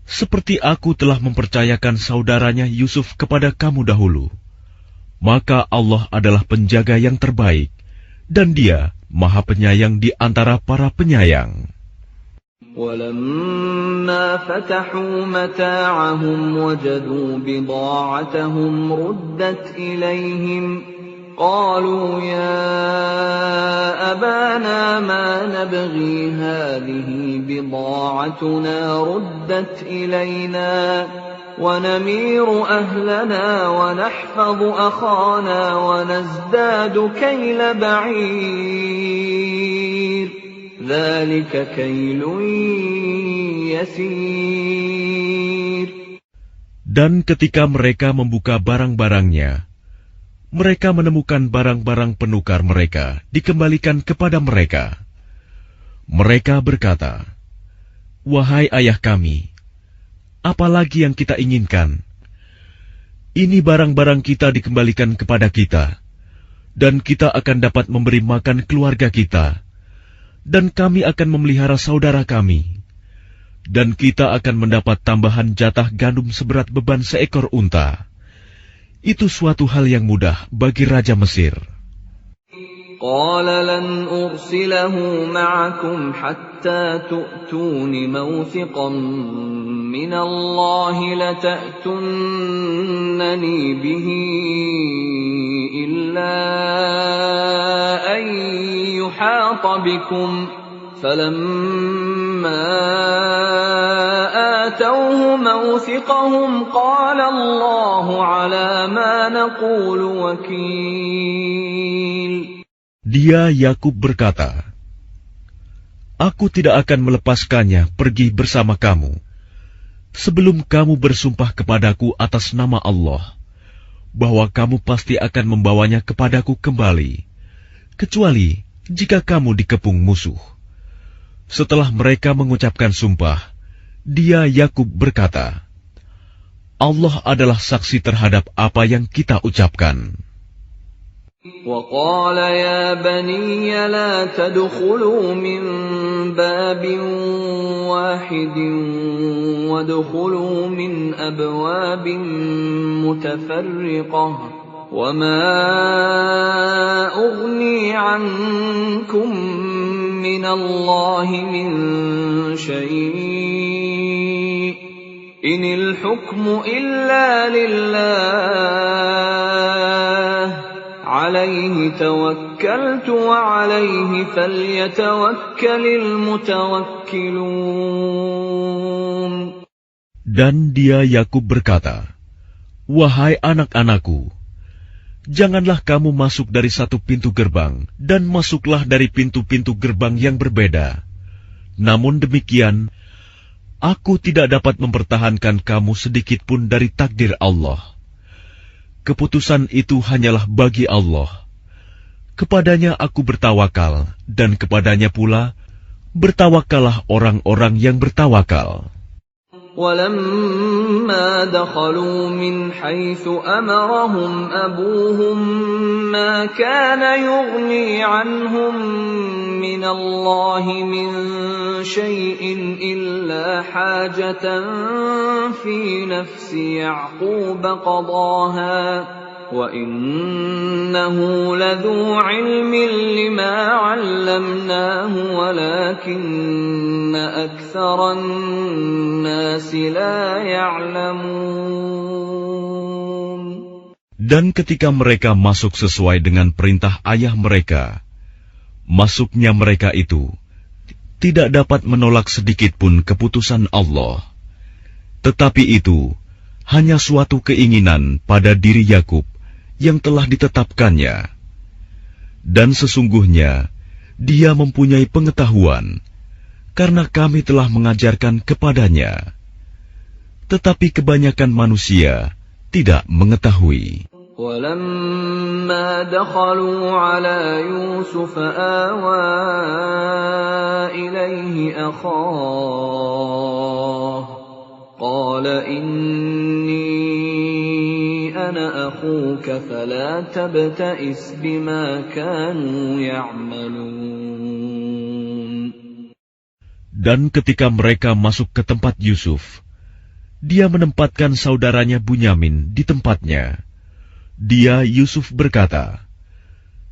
Seperti aku telah mempercayakan saudaranya Yusuf kepada kamu dahulu. Maka Allah adalah penjaga yang terbaik, dan Dia Maha Penyayang di antara para penyayang. وَلَمَّا فَتَحُوا مَتَاعَهُمْ وَجَدُوا بِضَاعَتَهُمْ رُدَّتْ إِلَيْهِمْ قَالُوا يَا أَبَانَا مَا نَبْغِي هَٰذِهِ بِضَاعَتُنَا رُدَّتْ إِلَيْنَا وَنَمِيرُ أَهْلَنَا وَنَحْفَظُ أَخَانَا وَنَزْدَادُ كَيْلَ بَعِيرٍ ذَلِكَ كَيْلٌ يَسِيرٌ. Dan ketika mereka membuka barang-barangnya, mereka menemukan barang-barang penukar mereka dikembalikan kepada mereka. Mereka berkata, wahai ayah kami, apalagi yang kita inginkan? Ini barang-barang kita dikembalikan kepada kita, dan kita akan dapat memberi makan keluarga kita, dan kami akan memelihara saudara kami, dan kita akan mendapat tambahan jatah gandum seberat beban seekor unta. Itu suatu hal yang mudah bagi Raja Mesir. قال لن أرسله معكم حتى تؤتون موثقا من الله لتأتونني به إلا أن يحاط بكم فلما آتوه موثقهم قال الله على ما نقول وكيل. Dia Yakub berkata, aku tidak akan melepaskannya pergi bersama kamu sebelum kamu bersumpah kepadaku atas nama Allah bahwa kamu pasti akan membawanya kepadaku kembali, kecuali jika kamu dikepung musuh. Setelah mereka mengucapkan sumpah, dia Yakub berkata, Allah adalah saksi terhadap apa yang kita ucapkan. وقال يا بني لا تدخلوا من باب واحد وادخلوا من أبواب متفرقة وما أغني عنكم من الله من شيء إن الحكم إلا لله عليه توكلت وعليه فليتوكل المتوكلون. Dan dia Yakub berkata, wahai anak-anakku, janganlah kamu masuk dari satu pintu gerbang dan masuklah dari pintu-pintu gerbang yang berbeda. Namun demikian, aku tidak dapat mempertahankan kamu sedikit pun dari takdir Allah. Keputusan itu hanyalah bagi Allah. Kepadanya aku bertawakal, dan kepadanya pula bertawakallah orang-orang yang bertawakal. وَلَمَّا دَخَلُوا مِنْ حَيْثُ أَمَرَهُمْ أَبُوهُمْ مَا كَانَ يُغْنِي عَنْهُمْ مِنَ اللَّهِ مِنْ شَيْءٍ إِلَّا حَاجَةً فِي نَفْسِ يَعْقُوبَ قَضَاهَا وَإِنَّهُ لَذُو عِلْمٍ لِمَا عَلَّمْنَاهُ وَلَكِنَّ أَكْثَرَ النَّاسِ لَا يَعْلَمُونَ. Dan ketika mereka masuk sesuai dengan perintah ayah mereka, masuknya mereka itu tidak dapat menolak sedikit pun keputusan Allah. Tetapi itu hanya suatu keinginan pada diri Yakub yang telah ditetapkannya. Dan sesungguhnya dia mempunyai pengetahuan, karena kami telah mengajarkan kepadanya. Tetapi kebanyakan manusia tidak mengetahui. ولما دخلوا على يوسف آوى إليه أخاه قال إني أنا أخوك فلا تبتئس بما كانوا يعملون. Dan ketika mereka masuk ke tempat Yusuf, dia menempatkan saudaranya Bunyamin di tempatnya. Dia, Yusuf, berkata,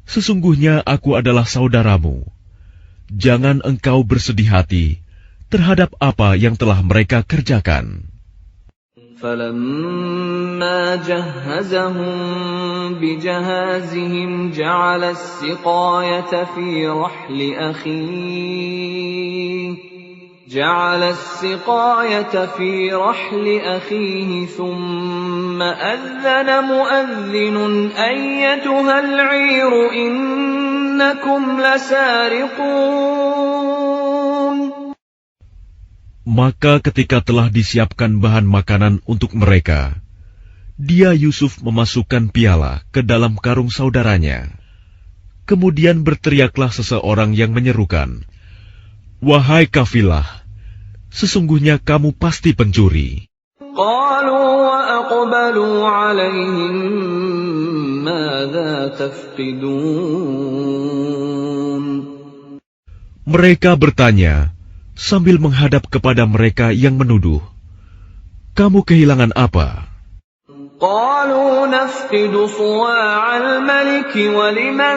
"Sesungguhnya aku adalah saudaramu. Jangan engkau bersedih hati terhadap apa yang telah mereka kerjakan." فَلَمَّا جَهَّزَهُم بِجَهَازِهِمْ جَعَلَ السِّقَايَةَ فِي رَحْلِ أَخِيهِ ثُمَّ أَذَّنَ مُؤَذِّنٌ أَيَّتُهَا الْعِيرُ إِنَّكُمْ لَسَارِقُونَ. Maka ketika telah disiapkan bahan makanan untuk mereka, dia Yusuf memasukkan piala ke dalam karung saudaranya. Kemudian berteriaklah seseorang yang menyerukan, "Wahai kafilah, sesungguhnya kamu pasti pencuri." قالوا وأقبلوا عليهم ماذا تفقدون. Mereka bertanya sambil menghadap kepada mereka yang menuduh, "Kamu kehilangan apa?" قالوا نفقد صواع الملك ولمن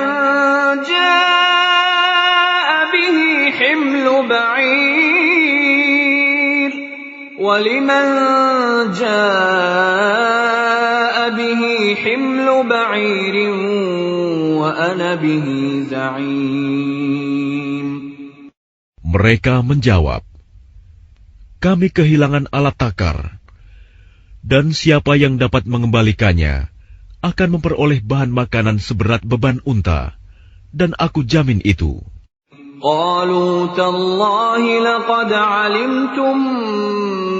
جاء به حمل بعير وأنا به زعيم. Mereka menjawab, "Kami kehilangan alat takar, dan siapa yang dapat mengembalikannya akan memperoleh bahan makanan seberat beban unta, dan aku jamin itu." قالوا تالله لقد علمتم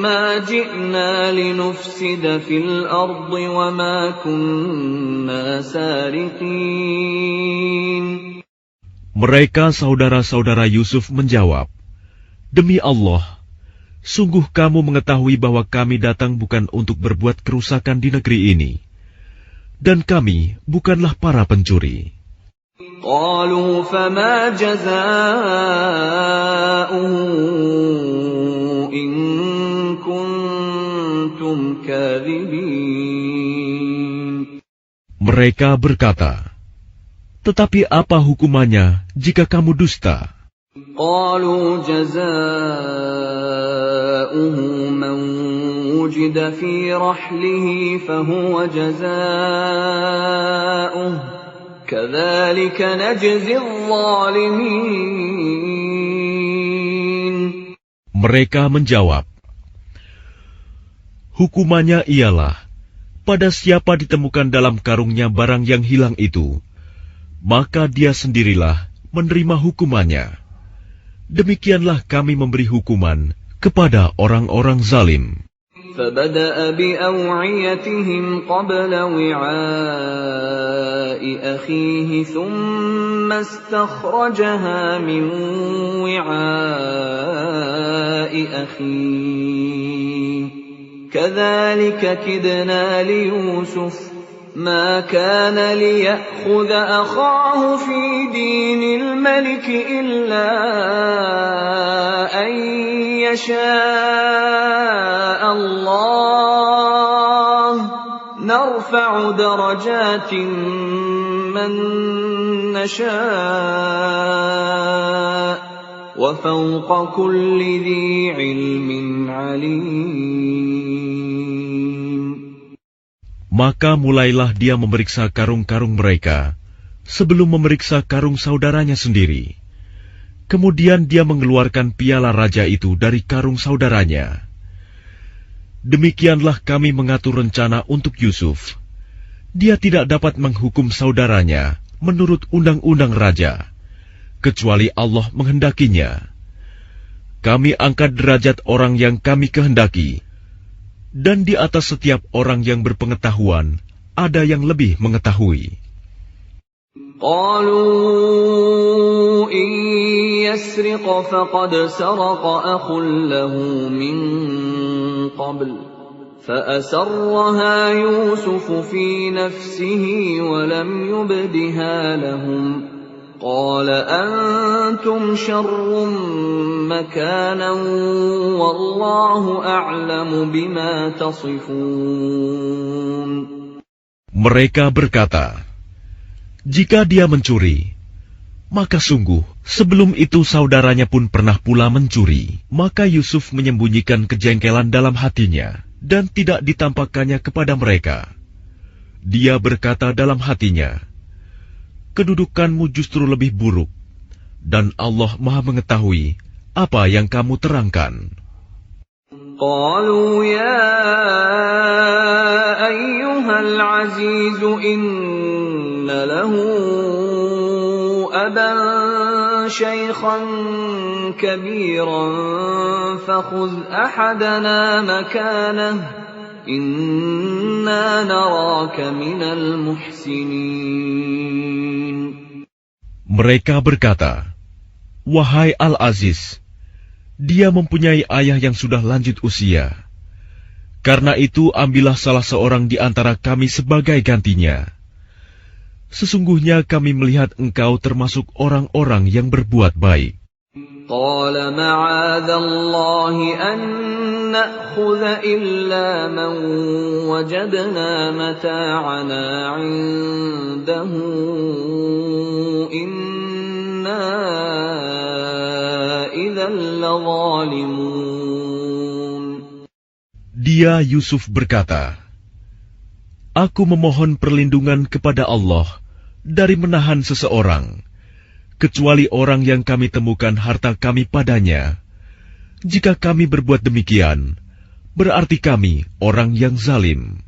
ما جئنا لنفسد في الأرض وما كنا سارقين. Mereka saudara-saudara Yusuf menjawab, "Demi Allah, sungguh kamu mengetahui bahwa kami datang bukan untuk berbuat kerusakan di negeri ini, dan kami bukanlah para pencuri." قالوا فما جزاؤه إن كنتم كاذبين. Mereka berkata, "Tetapi apa hukumannya jika kamu dusta?" قالوا جزاؤه من وجد في رحله فهو جزاؤه كذلك نجزي الظالمين. Mereka menjawab, "Hukumannya ialah, pada siapa ditemukan dalam karungnya barang yang hilang itu, maka dia sendirilah menerima hukumannya. Demikianlah kami memberi hukuman kepada orang-orang zalim." فبدأ بأوعيتهم قبل وعاء أخيه ثم استخرجها من وعاء أخيه كذلك كدنا ليوسف ما كان ليأخذ أخاه في دين الملك إلا أن يشاء الله نرفع درجات من نشاء وفوق كل ذي علم عليم. Maka mulailah dia memeriksa karung-karung mereka sebelum memeriksa karung saudaranya sendiri. Kemudian dia mengeluarkan piala raja itu dari karung saudaranya. Demikianlah kami mengatur rencana untuk Yusuf. Dia tidak dapat menghukum saudaranya menurut undang-undang raja, kecuali Allah menghendakinya. Kami angkat derajat orang yang kami kehendaki, dan di atas setiap orang yang berpengetahuan ada yang lebih mengetahui. قالوا إن يسرق فقد سرق أخ له من قبل فأسرها يوسف في نفسه ولم يبدها لهم قال أنتم شر مكانا والله أعلم بما تصفون. Mereka berkata, jika dia mencuri, maka sungguh sebelum itu saudaranya pun pernah pula mencuri. Maka Yusuf menyembunyikan kejengkelan dalam hatinya dan tidak ditampakkannya kepada mereka. Dia berkata dalam hatinya, kedudukanmu justru lebih buruk, dan Allah Maha mengetahui apa yang kamu terangkan. قالوا يا أيها العزيز إن له أبا شيخا كبيرا فخذ أحدنا مكانه إنا نراك من المحسنين. Mereka berkata, wahai Al-Aziz, dia mempunyai ayah yang sudah lanjut usia. Karena itu ambillah salah seorang di antara kami sebagai gantinya. Sesungguhnya kami melihat engkau termasuk orang-orang yang berbuat baik. قال معاذ الله أن نأخذ إلا من وجدنا متاعنا عنده إنا إذا لظالمون. Dia Yusuf berkata, aku memohon perlindungan kepada Allah dari menahan seseorang, kecuali orang yang kami temukan harta kami padanya. Jika kami berbuat demikian, berarti kami orang yang zalim.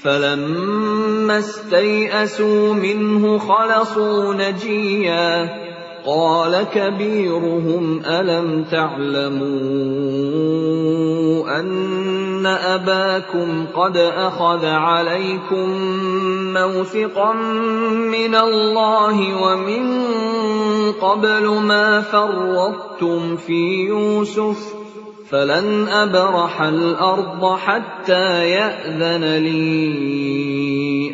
فَلَمَّا اسْتَيْأَسُوا مِنْهُ خَلَصُوا نَجِيًّا قَالَ كَبِيرُهُمْ أَلَمْ تَعْلَمُوا أَنَّ أَبَاكُمْ قَدْ أَخَذَ عَلَيْكُمْ مَوْثِقًا مِّنَ اللَّهِ وَمِن قَبْلُ مَا فَرَّطتُمْ فِي يُوسُفَ فَلَنْ أَبْرَحَ الْأَرْضَ حَتَّى يَأْذَنَ لِي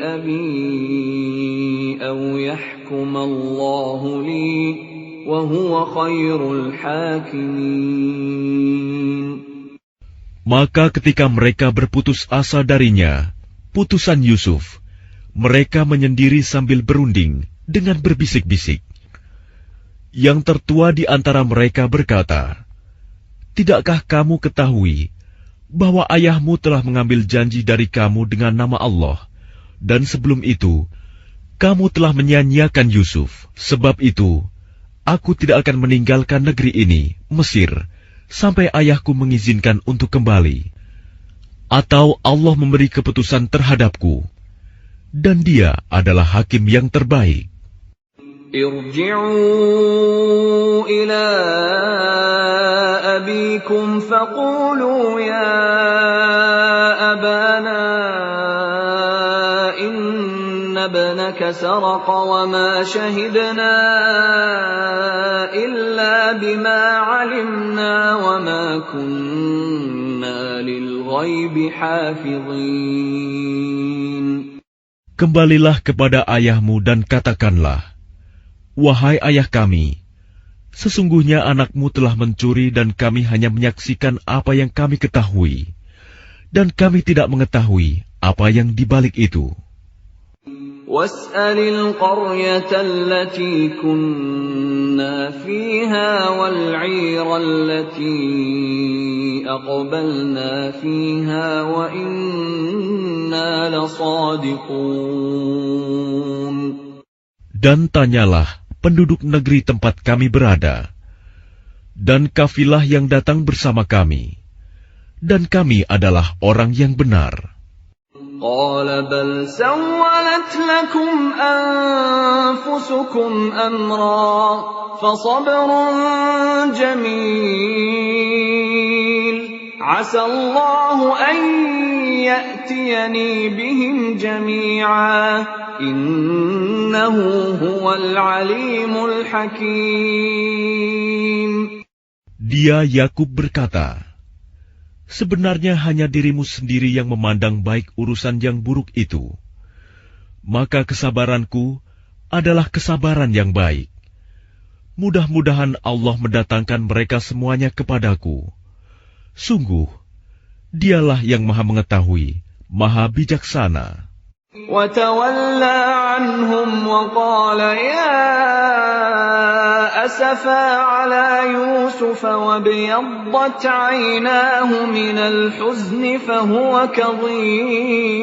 أَبِي أَوْ يَحْكُمَ اللَّهُ لِي وَهُوَ خَيْرُ الْحَاكِمِينَ. Maka ketika mereka berputus asa darinya, putusan Yusuf, mereka menyendiri sambil berunding dengan berbisik-bisik. Yang tertua di antara mereka berkata, tidakkah kamu ketahui bahwa ayahmu telah mengambil janji dari kamu dengan nama Allah, dan sebelum itu, kamu telah menyia-nyiakan Yusuf. Sebab itu, aku tidak akan meninggalkan negeri ini, Mesir, sampai ayahku mengizinkan untuk kembali. Atau Allah memberi keputusan terhadapku, dan dia adalah hakim yang terbaik. ارجعوا إلى أبيكم فقولوا يا أبانا إن ابنك سرق وما شهدنا إلا بما علمنا وما كنا للغيب حافظين. Kembalilah kepada ayahmu dan katakanlah, wahai ayah kami, sesungguhnya anakmu telah mencuri dan kami hanya menyaksikan apa yang kami ketahui, dan kami tidak mengetahui apa yang dibalik itu. وَاسْأَلِ الْقَرْيَةَ الَّتِي كُنَّا فِيهَا وَالْعِيرَ الَّتِي أَقْبَلْنَا فِيهَا وَإِنَّا لَصَادِقُونَ. Dan tanyalah penduduk negeri tempat kami berada, dan kafilah yang datang bersama kami, dan kami adalah orang yang benar. قال بل سولت لكم أنفسكم أمرا فصبر جميل عسى الله أن يأتيني بهم جميعا إنه هو العليم الحكيم. Dia Yakub berkata, sebenarnya hanya dirimu sendiri yang memandang baik urusan yang buruk itu. Maka kesabaranku adalah kesabaran yang baik. Mudah-mudahan Allah mendatangkan mereka semuanya kepadaku. Sungguh, Dialah yang Maha Mengetahui, Maha Bijaksana. وتولى عنهم وقال يا أسفا على يوسف وابيضت عيناه من الحزن فهو كظيم.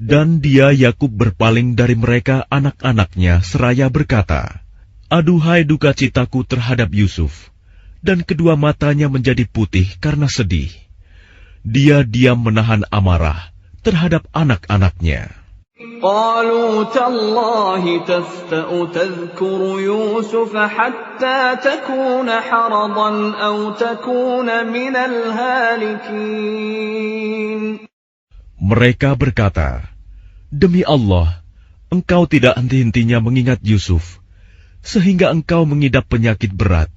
Dan dia Yakub berpaling dari mereka anak-anaknya seraya berkata, aduhai duka citaku terhadap Yusuf, dan kedua matanya menjadi putih karena sedih. Dia diam menahan amarah terhadap anak-anaknya. قالوا تالله تفتأ تذكر يوسف حتى تكون حرضا أو تكون من الهالكين. Mereka berkata, demi Allah, engkau tidak henti-hentinya mengingat Yusuf, sehingga engkau mengidap penyakit berat,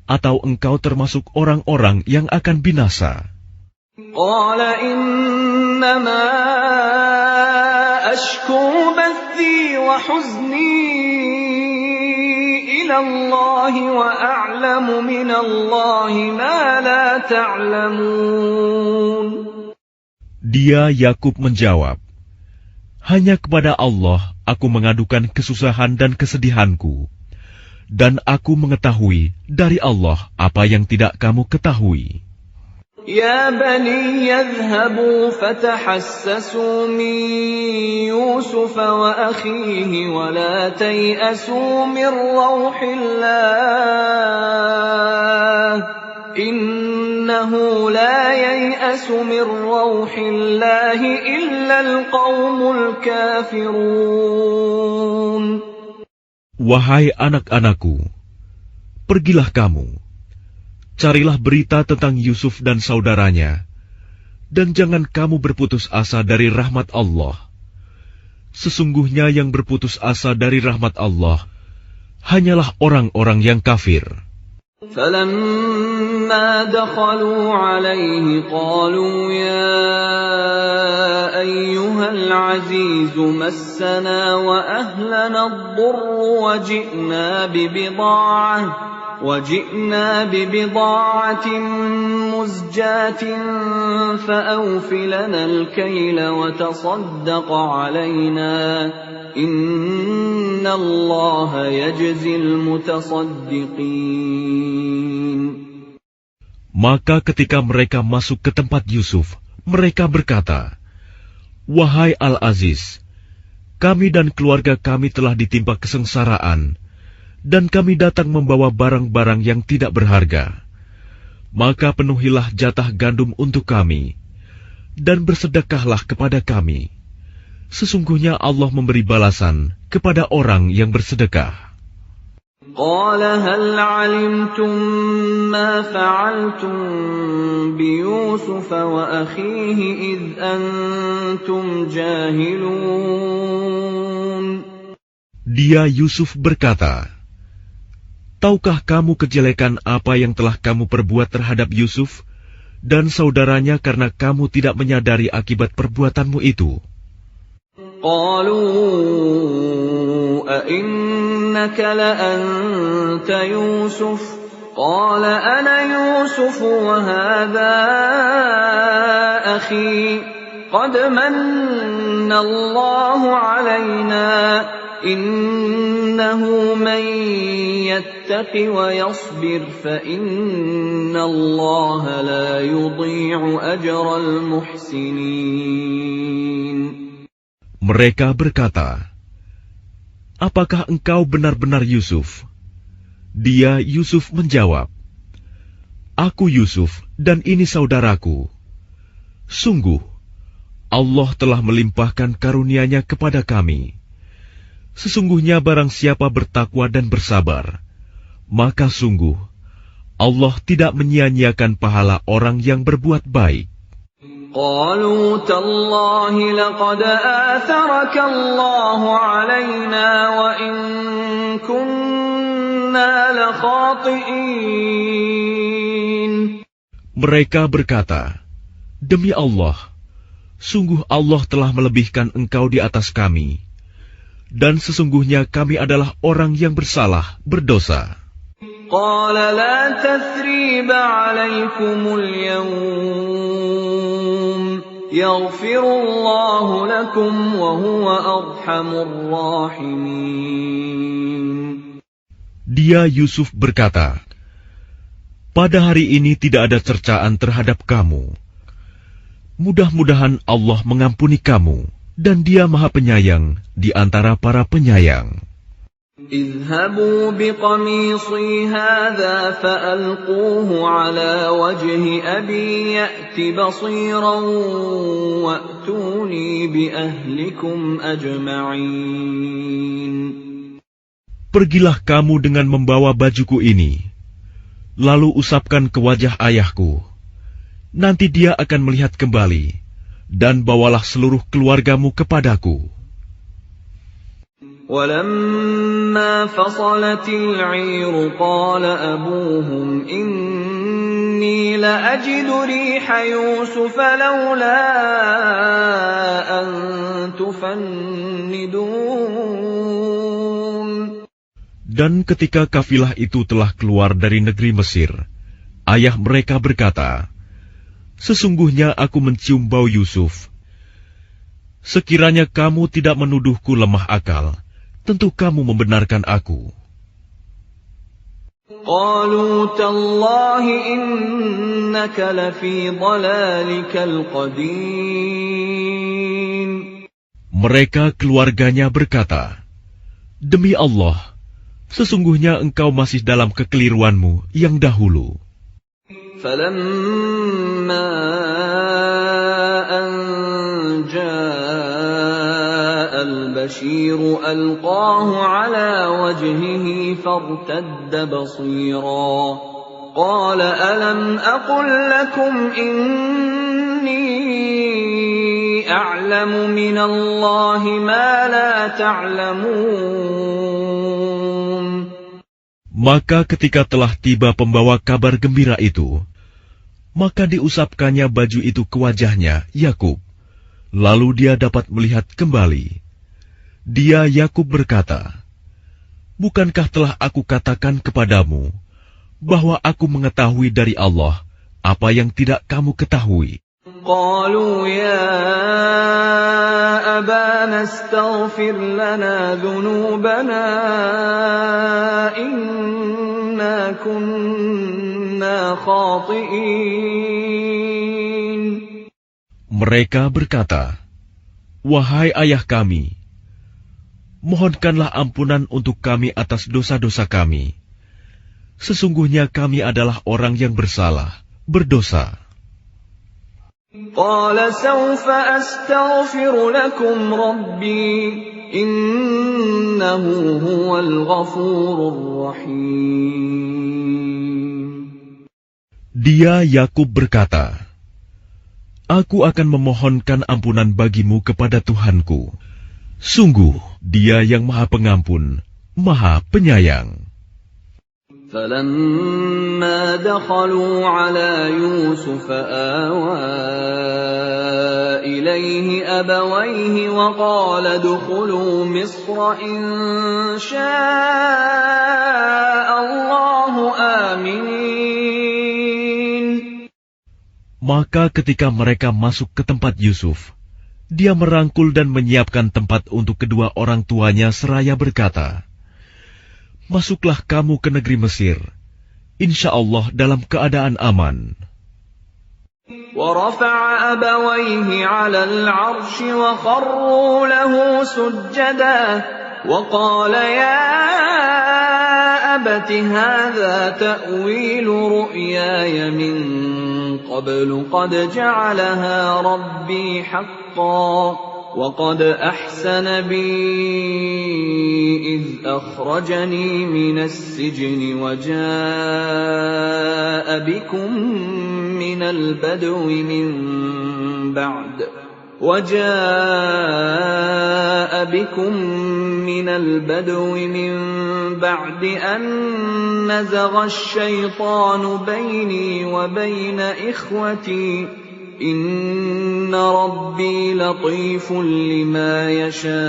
atau engkau termasuk orang-orang yang akan binasa. قال إنما أشكو بثي وحزني إلى الله وأعلم من الله ما لا تعلمون. Dia Yakub menjawab, hanya kepada Allah aku mengadukan kesusahan dan kesedihanku, dan aku mengetahui dari Allah apa yang tidak kamu ketahui. يا بني يذهبوا فتحسسوا من يوسف وأخيه ولا تيأسوا من روح الله إنه لا ييأس من روح الله إلا القوم الكافرون. Wahai anak-anakku, pergilah kamu. Carilah berita tentang Yusuf dan saudaranya, dan jangan kamu berputus asa dari rahmat Allah. Sesungguhnya yang berputus asa dari rahmat Allah hanyalah orang-orang yang kafir. فَلَمَّا دَخَلُوا عَلَيْهِ قَالُوا يَا أَيُّهَا الْعَزِيزُ مَسَّنَا وَأَهْلَنَا الضُّرُّ وجئنا ببضاعة مزجاة فأوف لنا الكيل وتصدق علينا إن الله يجزي المتصدقين. Maka ketika mereka masuk ke tempat Yusuf, mereka berkata, wahai Al-Aziz, kami dan keluarga kami telah ditimpa kesengsaraan, dan kami datang membawa barang-barang yang tidak berharga. Maka penuhilah jatah gandum untuk kami, dan bersedekahlah kepada kami. Sesungguhnya Allah memberi balasan kepada orang yang bersedekah. قال هل علمتم ما فعلتم بيوسف وأخيه إذ أنتم جاهلون. Dia Yusuf berkata, tahukah kamu kejelekan apa yang telah kamu perbuat terhadap Yusuf dan saudaranya karena kamu tidak menyadari akibat perbuatanmu itu? قالوا أئنك لأنت يوسف قال أنا يوسف وهذا أخي قد من الله علينا إنه من يتق ويصبر فإن الله لا يضيع أجر المحسنين. Mereka berkata, apakah engkau benar-benar Yusuf? Dia Yusuf menjawab, aku Yusuf dan ini saudaraku. Sungguh, Allah telah melimpahkan karunia-Nya kepada kami. Sesungguhnya barang siapa bertakwa dan bersabar, maka sungguh Allah tidak menyia-nyiakan pahala orang yang berbuat baik. قالوا تالله لقد آثرك الله علينا وإن كنا لخاطئين. Mereka berkata, "Demi Allah, sungguh Allah telah melebihkan engkau di atas kami, dan sesungguhnya kami adalah orang yang bersalah, berdosa." قال لا تثريب عليكم اليوم يغفر الله لكم وهو أرحم الراحمين. Dia Yusuf berkata, "Pada hari ini tidak ada cercaan terhadap kamu. Mudah-mudahan Allah mengampuni kamu, dan Dia Maha Penyayang di antara para penyayang." اذهبوا بقميصي هذا فألقوه على وجه أبي يأت بصيرا وأتوني بأهلكم أجمعين. Pergilah kamu dengan membawa bajuku ini, lalu usapkan ke wajah ayahku. Nanti dia akan melihat kembali, dan bawalah seluruh keluargamu kepadaku. ولما فصلت العير قال أبوهم إني لأجد ريح يوسف لولا أن تفندون. Dan ketika kafilah itu telah keluar dari negeri Mesir, ayah mereka berkata, "Sesungguhnya aku mencium bau Yusuf. Sekiranya kamu tidak menuduhku lemah akal, tentu kamu membenarkan aku." قالوا تالله إنك لفي ضلالك القديم. Mereka keluarganya berkata, "Demi Allah, sesungguhnya engkau masih dalam kekeliruanmu yang dahulu." فلما أن جاء البشير ألقاه على وجهه فارتد بصيرا قال ألم أقل لكم إني أعلم من الله ما لا تعلمون. Maka ketika telah tiba pembawa kabar gembira itu, maka diusapkannya baju itu ke wajahnya, Yakub. Lalu dia dapat melihat kembali. Dia Yakub berkata, "Bukankah telah aku katakan kepadamu bahwa aku mengetahui dari Allah apa yang tidak kamu ketahui?" قالوا يا أبانا استغفر لنا ذنوبنا إنا كنا خاطئين. Mereka berkata, "Wahai ayah kami, mohonkanlah ampunan untuk kami atas dosa-dosa kami. Sesungguhnya kami adalah orang yang bersalah, berdosa." قال سوف أستغفر لكم ربي إنه هو الغفور الرحيم. Dia Yakub berkata, "Aku akan memohonkan ampunan bagimu kepada Tuhanku. Sungguh, Dia yang Maha Pengampun, Maha Penyayang." فلما دخلوا على يوسف آوى إليه أبويه وقال ادخلوا مصر إن شاء الله آمنين. Maka ketika mereka masuk ke tempat Yusuf, dia merangkul dan menyiapkan tempat untuk kedua orang tuanya seraya berkata, "Masuklah kamu ke negeri Mesir, insya Allah dalam keadaan aman." ورفع أبويه على العرش وخروا له سجدا وقال يا أبت هذا تأويل رؤياي من قبل قد جعلها ربي حقا وقد أحسن بي إذ أخرجني من السجن وجاء بكم من البدو من بعد أن نزغ الشيطان بيني وبين إخوتي إن ربي لطيف لما يشاء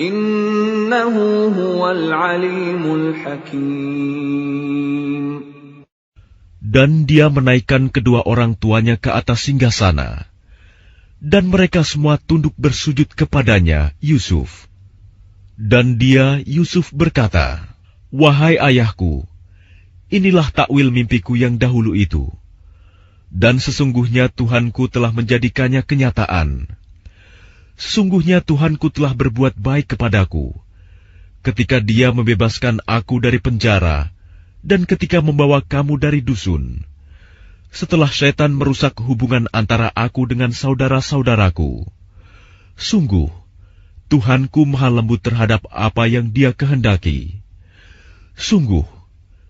إنه هو العليم الحكيم. Dan dia menaikkan kedua orang tuanya ke atas singgasana, dan mereka semua tunduk bersujud kepadanya, Yusuf. Dan dia, Yusuf, berkata, "Wahai ayahku, inilah takwil mimpiku yang dahulu itu. Dan sesungguhnya Tuhanku telah menjadikannya kenyataan. Sesungguhnya Tuhanku telah berbuat baik kepadaku, ketika Dia membebaskan aku dari penjara, dan ketika membawa kamu dari dusun, setelah syaitan merusak hubungan antara aku dengan saudara-saudaraku. Sungguh, Tuhanku maha lembut terhadap apa yang Dia kehendaki. Sungguh,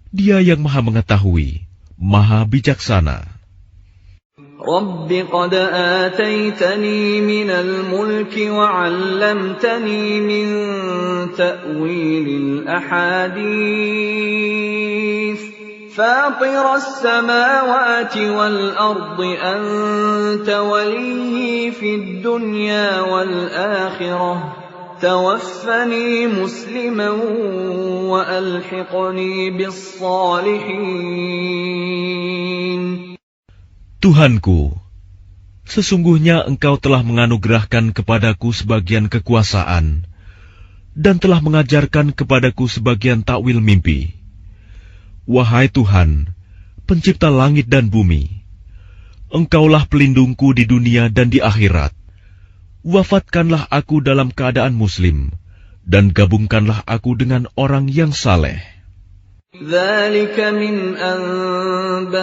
Dia yang maha mengetahui, maha bijaksana." Rabbi qad ataitani minal mulki wa 'allamtani min ta'wilil ahadits fatiras samawati wal ardi anta waliyyi fid dunya wal akhirah tawaffani musliman wa alhiqni bis salihin. Tuhanku, sesungguhnya Engkau telah menganugerahkan kepadaku sebagian kekuasaan dan telah mengajarkan kepadaku sebagian takwil mimpi. Wahai Tuhan, pencipta langit dan bumi, Engkaulah pelindungku di dunia dan di akhirat. Wafatkanlah aku dalam keadaan muslim, dan gabungkanlah aku dengan orang yang saleh. ذَلِكَ مِنْ أَنْبَاءِ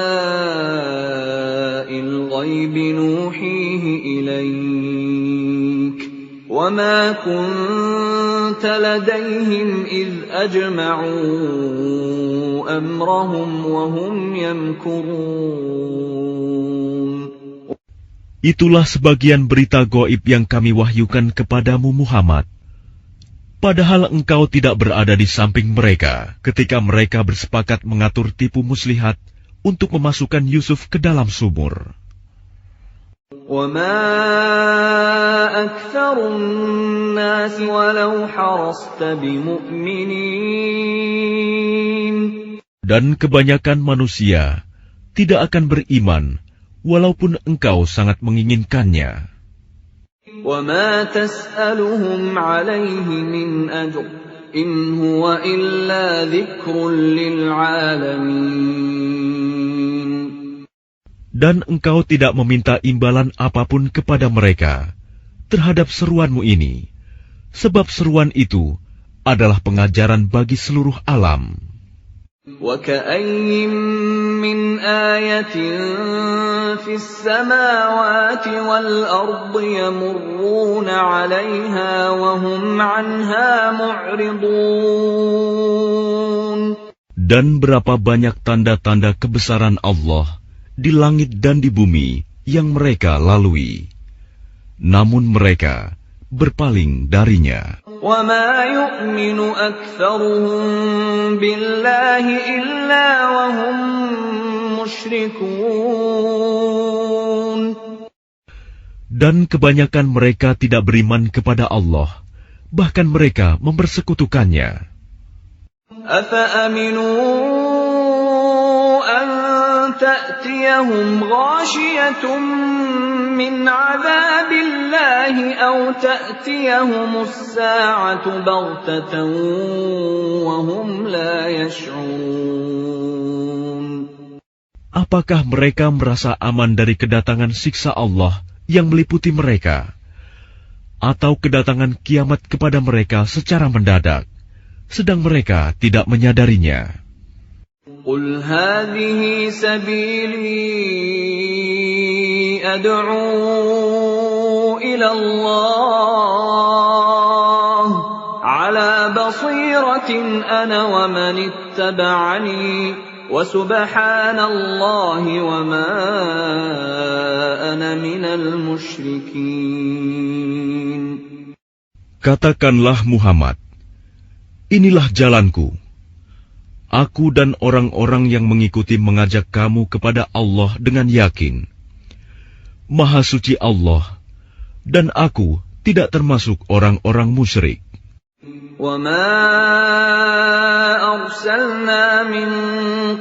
الْغَيْبِ نُوحِيهِ إِلَيْكَ وَمَا كُنْتَ لَدَيْهِمْ إِذْ أَجْمَعُوا أَمْرَهُمْ وَهُمْ يَمْكُرُونَ. Itulah sebagian berita gaib yang kami wahyukan kepadamu Muhammad. Padahal engkau tidak berada di samping mereka ketika mereka bersepakat mengatur tipu muslihat untuk memasukkan Yusuf ke dalam sumur. وَمَا أَكْثَرُ النَّاسِ وَلَوْ حَرَصْتَ بِمُؤْمِنِينَ. Dan kebanyakan manusia tidak akan beriman walaupun engkau sangat menginginkannya. وَمَا تَسْأَلُهُمْ عَلَيْهِ مِنْ أَجْرٍ إِنْ هُوَ إِلَّا ذِكْرٌ لِلْعَالَمِينَ. Dan engkau tidak meminta imbalan apapun kepada mereka terhadap seruanmu ini, sebab seruan itu adalah pengajaran bagi seluruh alam. وَكَأَيِّن مِّنْ آيَةٍ فِي السَّمَاوَاتِ وَالْأَرْضِ يَمُرُّونَ عَلَيْهَا وَهُمْ عَنْهَا مُعْرِضُونَ. Dan berapa banyak tanda-tanda kebesaran Allah di langit dan di bumi yang mereka lalui, namun mereka berpaling darinya. وَمَا يُؤْمِنُ أَكْثَرُهُم بِاللَّهِ إِلَّا وَهُم مُشْرِكُونَ. Dan kebanyakan mereka tidak beriman kepada Allah, bahkan mereka mempersekutukannya. أَفَأَمِنُوا أَن تَأْتِيَهُمْ غَاشِيَةٌ مِّنْ عَذَابِ اللَّهِ أَوْ تَأْتِيَهُمُ السَّاعَةُ بَغْتَةً وَهُمْ لَا يَشْعُرُونَ. Apakah mereka merasa aman dari kedatangan siksa Allah yang meliputi mereka, atau kedatangan kiamat kepada mereka secara mendadak, sedang mereka tidak menyadarinya? قُلْ هَٰذِهِ سَبِيلِي أَدْعُو إِلَى اللَّهِ أنا ومن اتبعني وسبحان الله وما أنا من المشركين. Katakanlah Muhammad, inilah jalanku. Aku dan orang-orang yang mengikuti mengajak kamu kepada Allah dengan yakin. Maha suci Allah, dan aku tidak termasuk orang-orang musyrik. وَمَا أَرْسَلْنَا مِن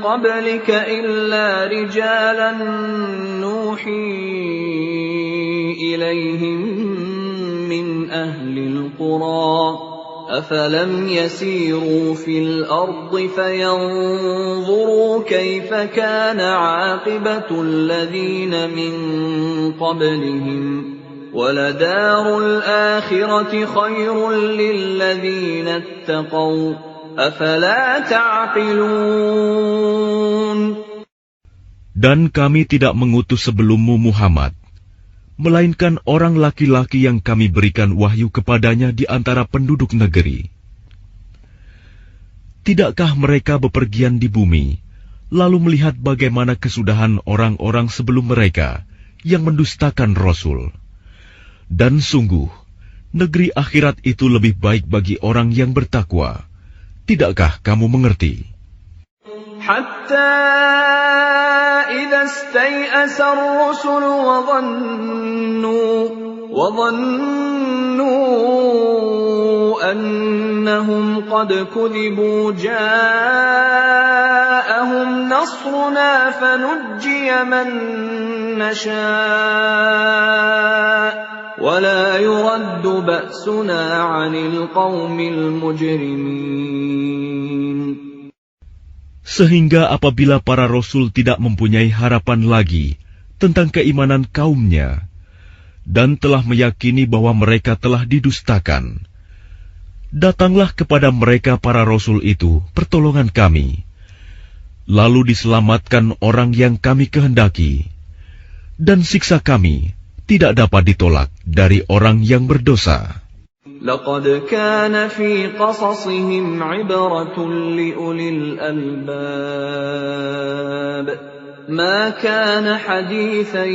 قَبْلِكَ إِلَّا رِجَالًا نُوحِي إِلَيْهِم مِّنْ أَهْلِ الْقُرَىٰ أَفَلَمْ يَسِيرُوا فِي الْأَرْضِ فَيَنظُرُوا كَيْفَ كَانَ عَاقِبَةُ الَّذِينَ مِن قَبْلِهِمْ وَلَدَارُ الْآخِرَةِ خَيْرٌ لِّلَّذِينَ اتَّقَوْا أَفَلَا تَعْقِلُونَ. Dan kami tidak mengutus sebelummu Muhammad, melainkan orang laki-laki yang kami berikan wahyu kepadanya di antara penduduk negeri. Tidakkah mereka bepergian di bumi, lalu melihat bagaimana kesudahan orang-orang sebelum mereka yang mendustakan Rasul? Dan sungguh, negeri akhirat itu lebih baik bagi orang yang bertakwa. Tidakkah kamu mengerti? حتى إذا استيأس الرسل وظنوا أنهم قد كذبوا جاءهم نصرنا فنجي من نشاء ولا يرد بأسنا عن القوم المجرمين. Sehingga apabila para rasul tidak mempunyai harapan lagi tentang keimanan kaumnya dan telah meyakini bahwa mereka telah didustakan, datanglah kepada mereka para rasul itu pertolongan kami, lalu diselamatkan orang yang kami kehendaki, dan siksa kami tidak dapat ditolak dari orang yang berdosa. لقد كان في قصصهم عبرة لأولي الألباب ما كان حديثا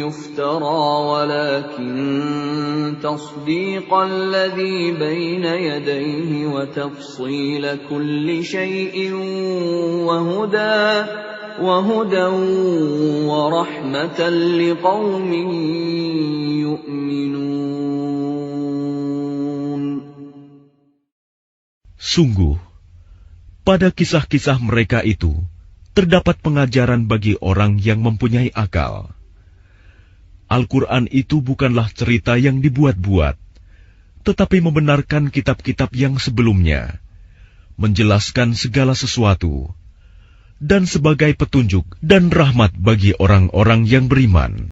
يفترى ولكن تصديق الذي بين يديه وتفصيل كل شيء وهدى ورحمة لقوم يؤمنون. Sungguh, pada kisah-kisah mereka itu terdapat pengajaran bagi orang yang mempunyai akal. Al-Quran itu bukanlah cerita yang dibuat-buat, tetapi membenarkan kitab-kitab yang sebelumnya, menjelaskan segala sesuatu, dan sebagai petunjuk dan rahmat bagi orang-orang yang beriman.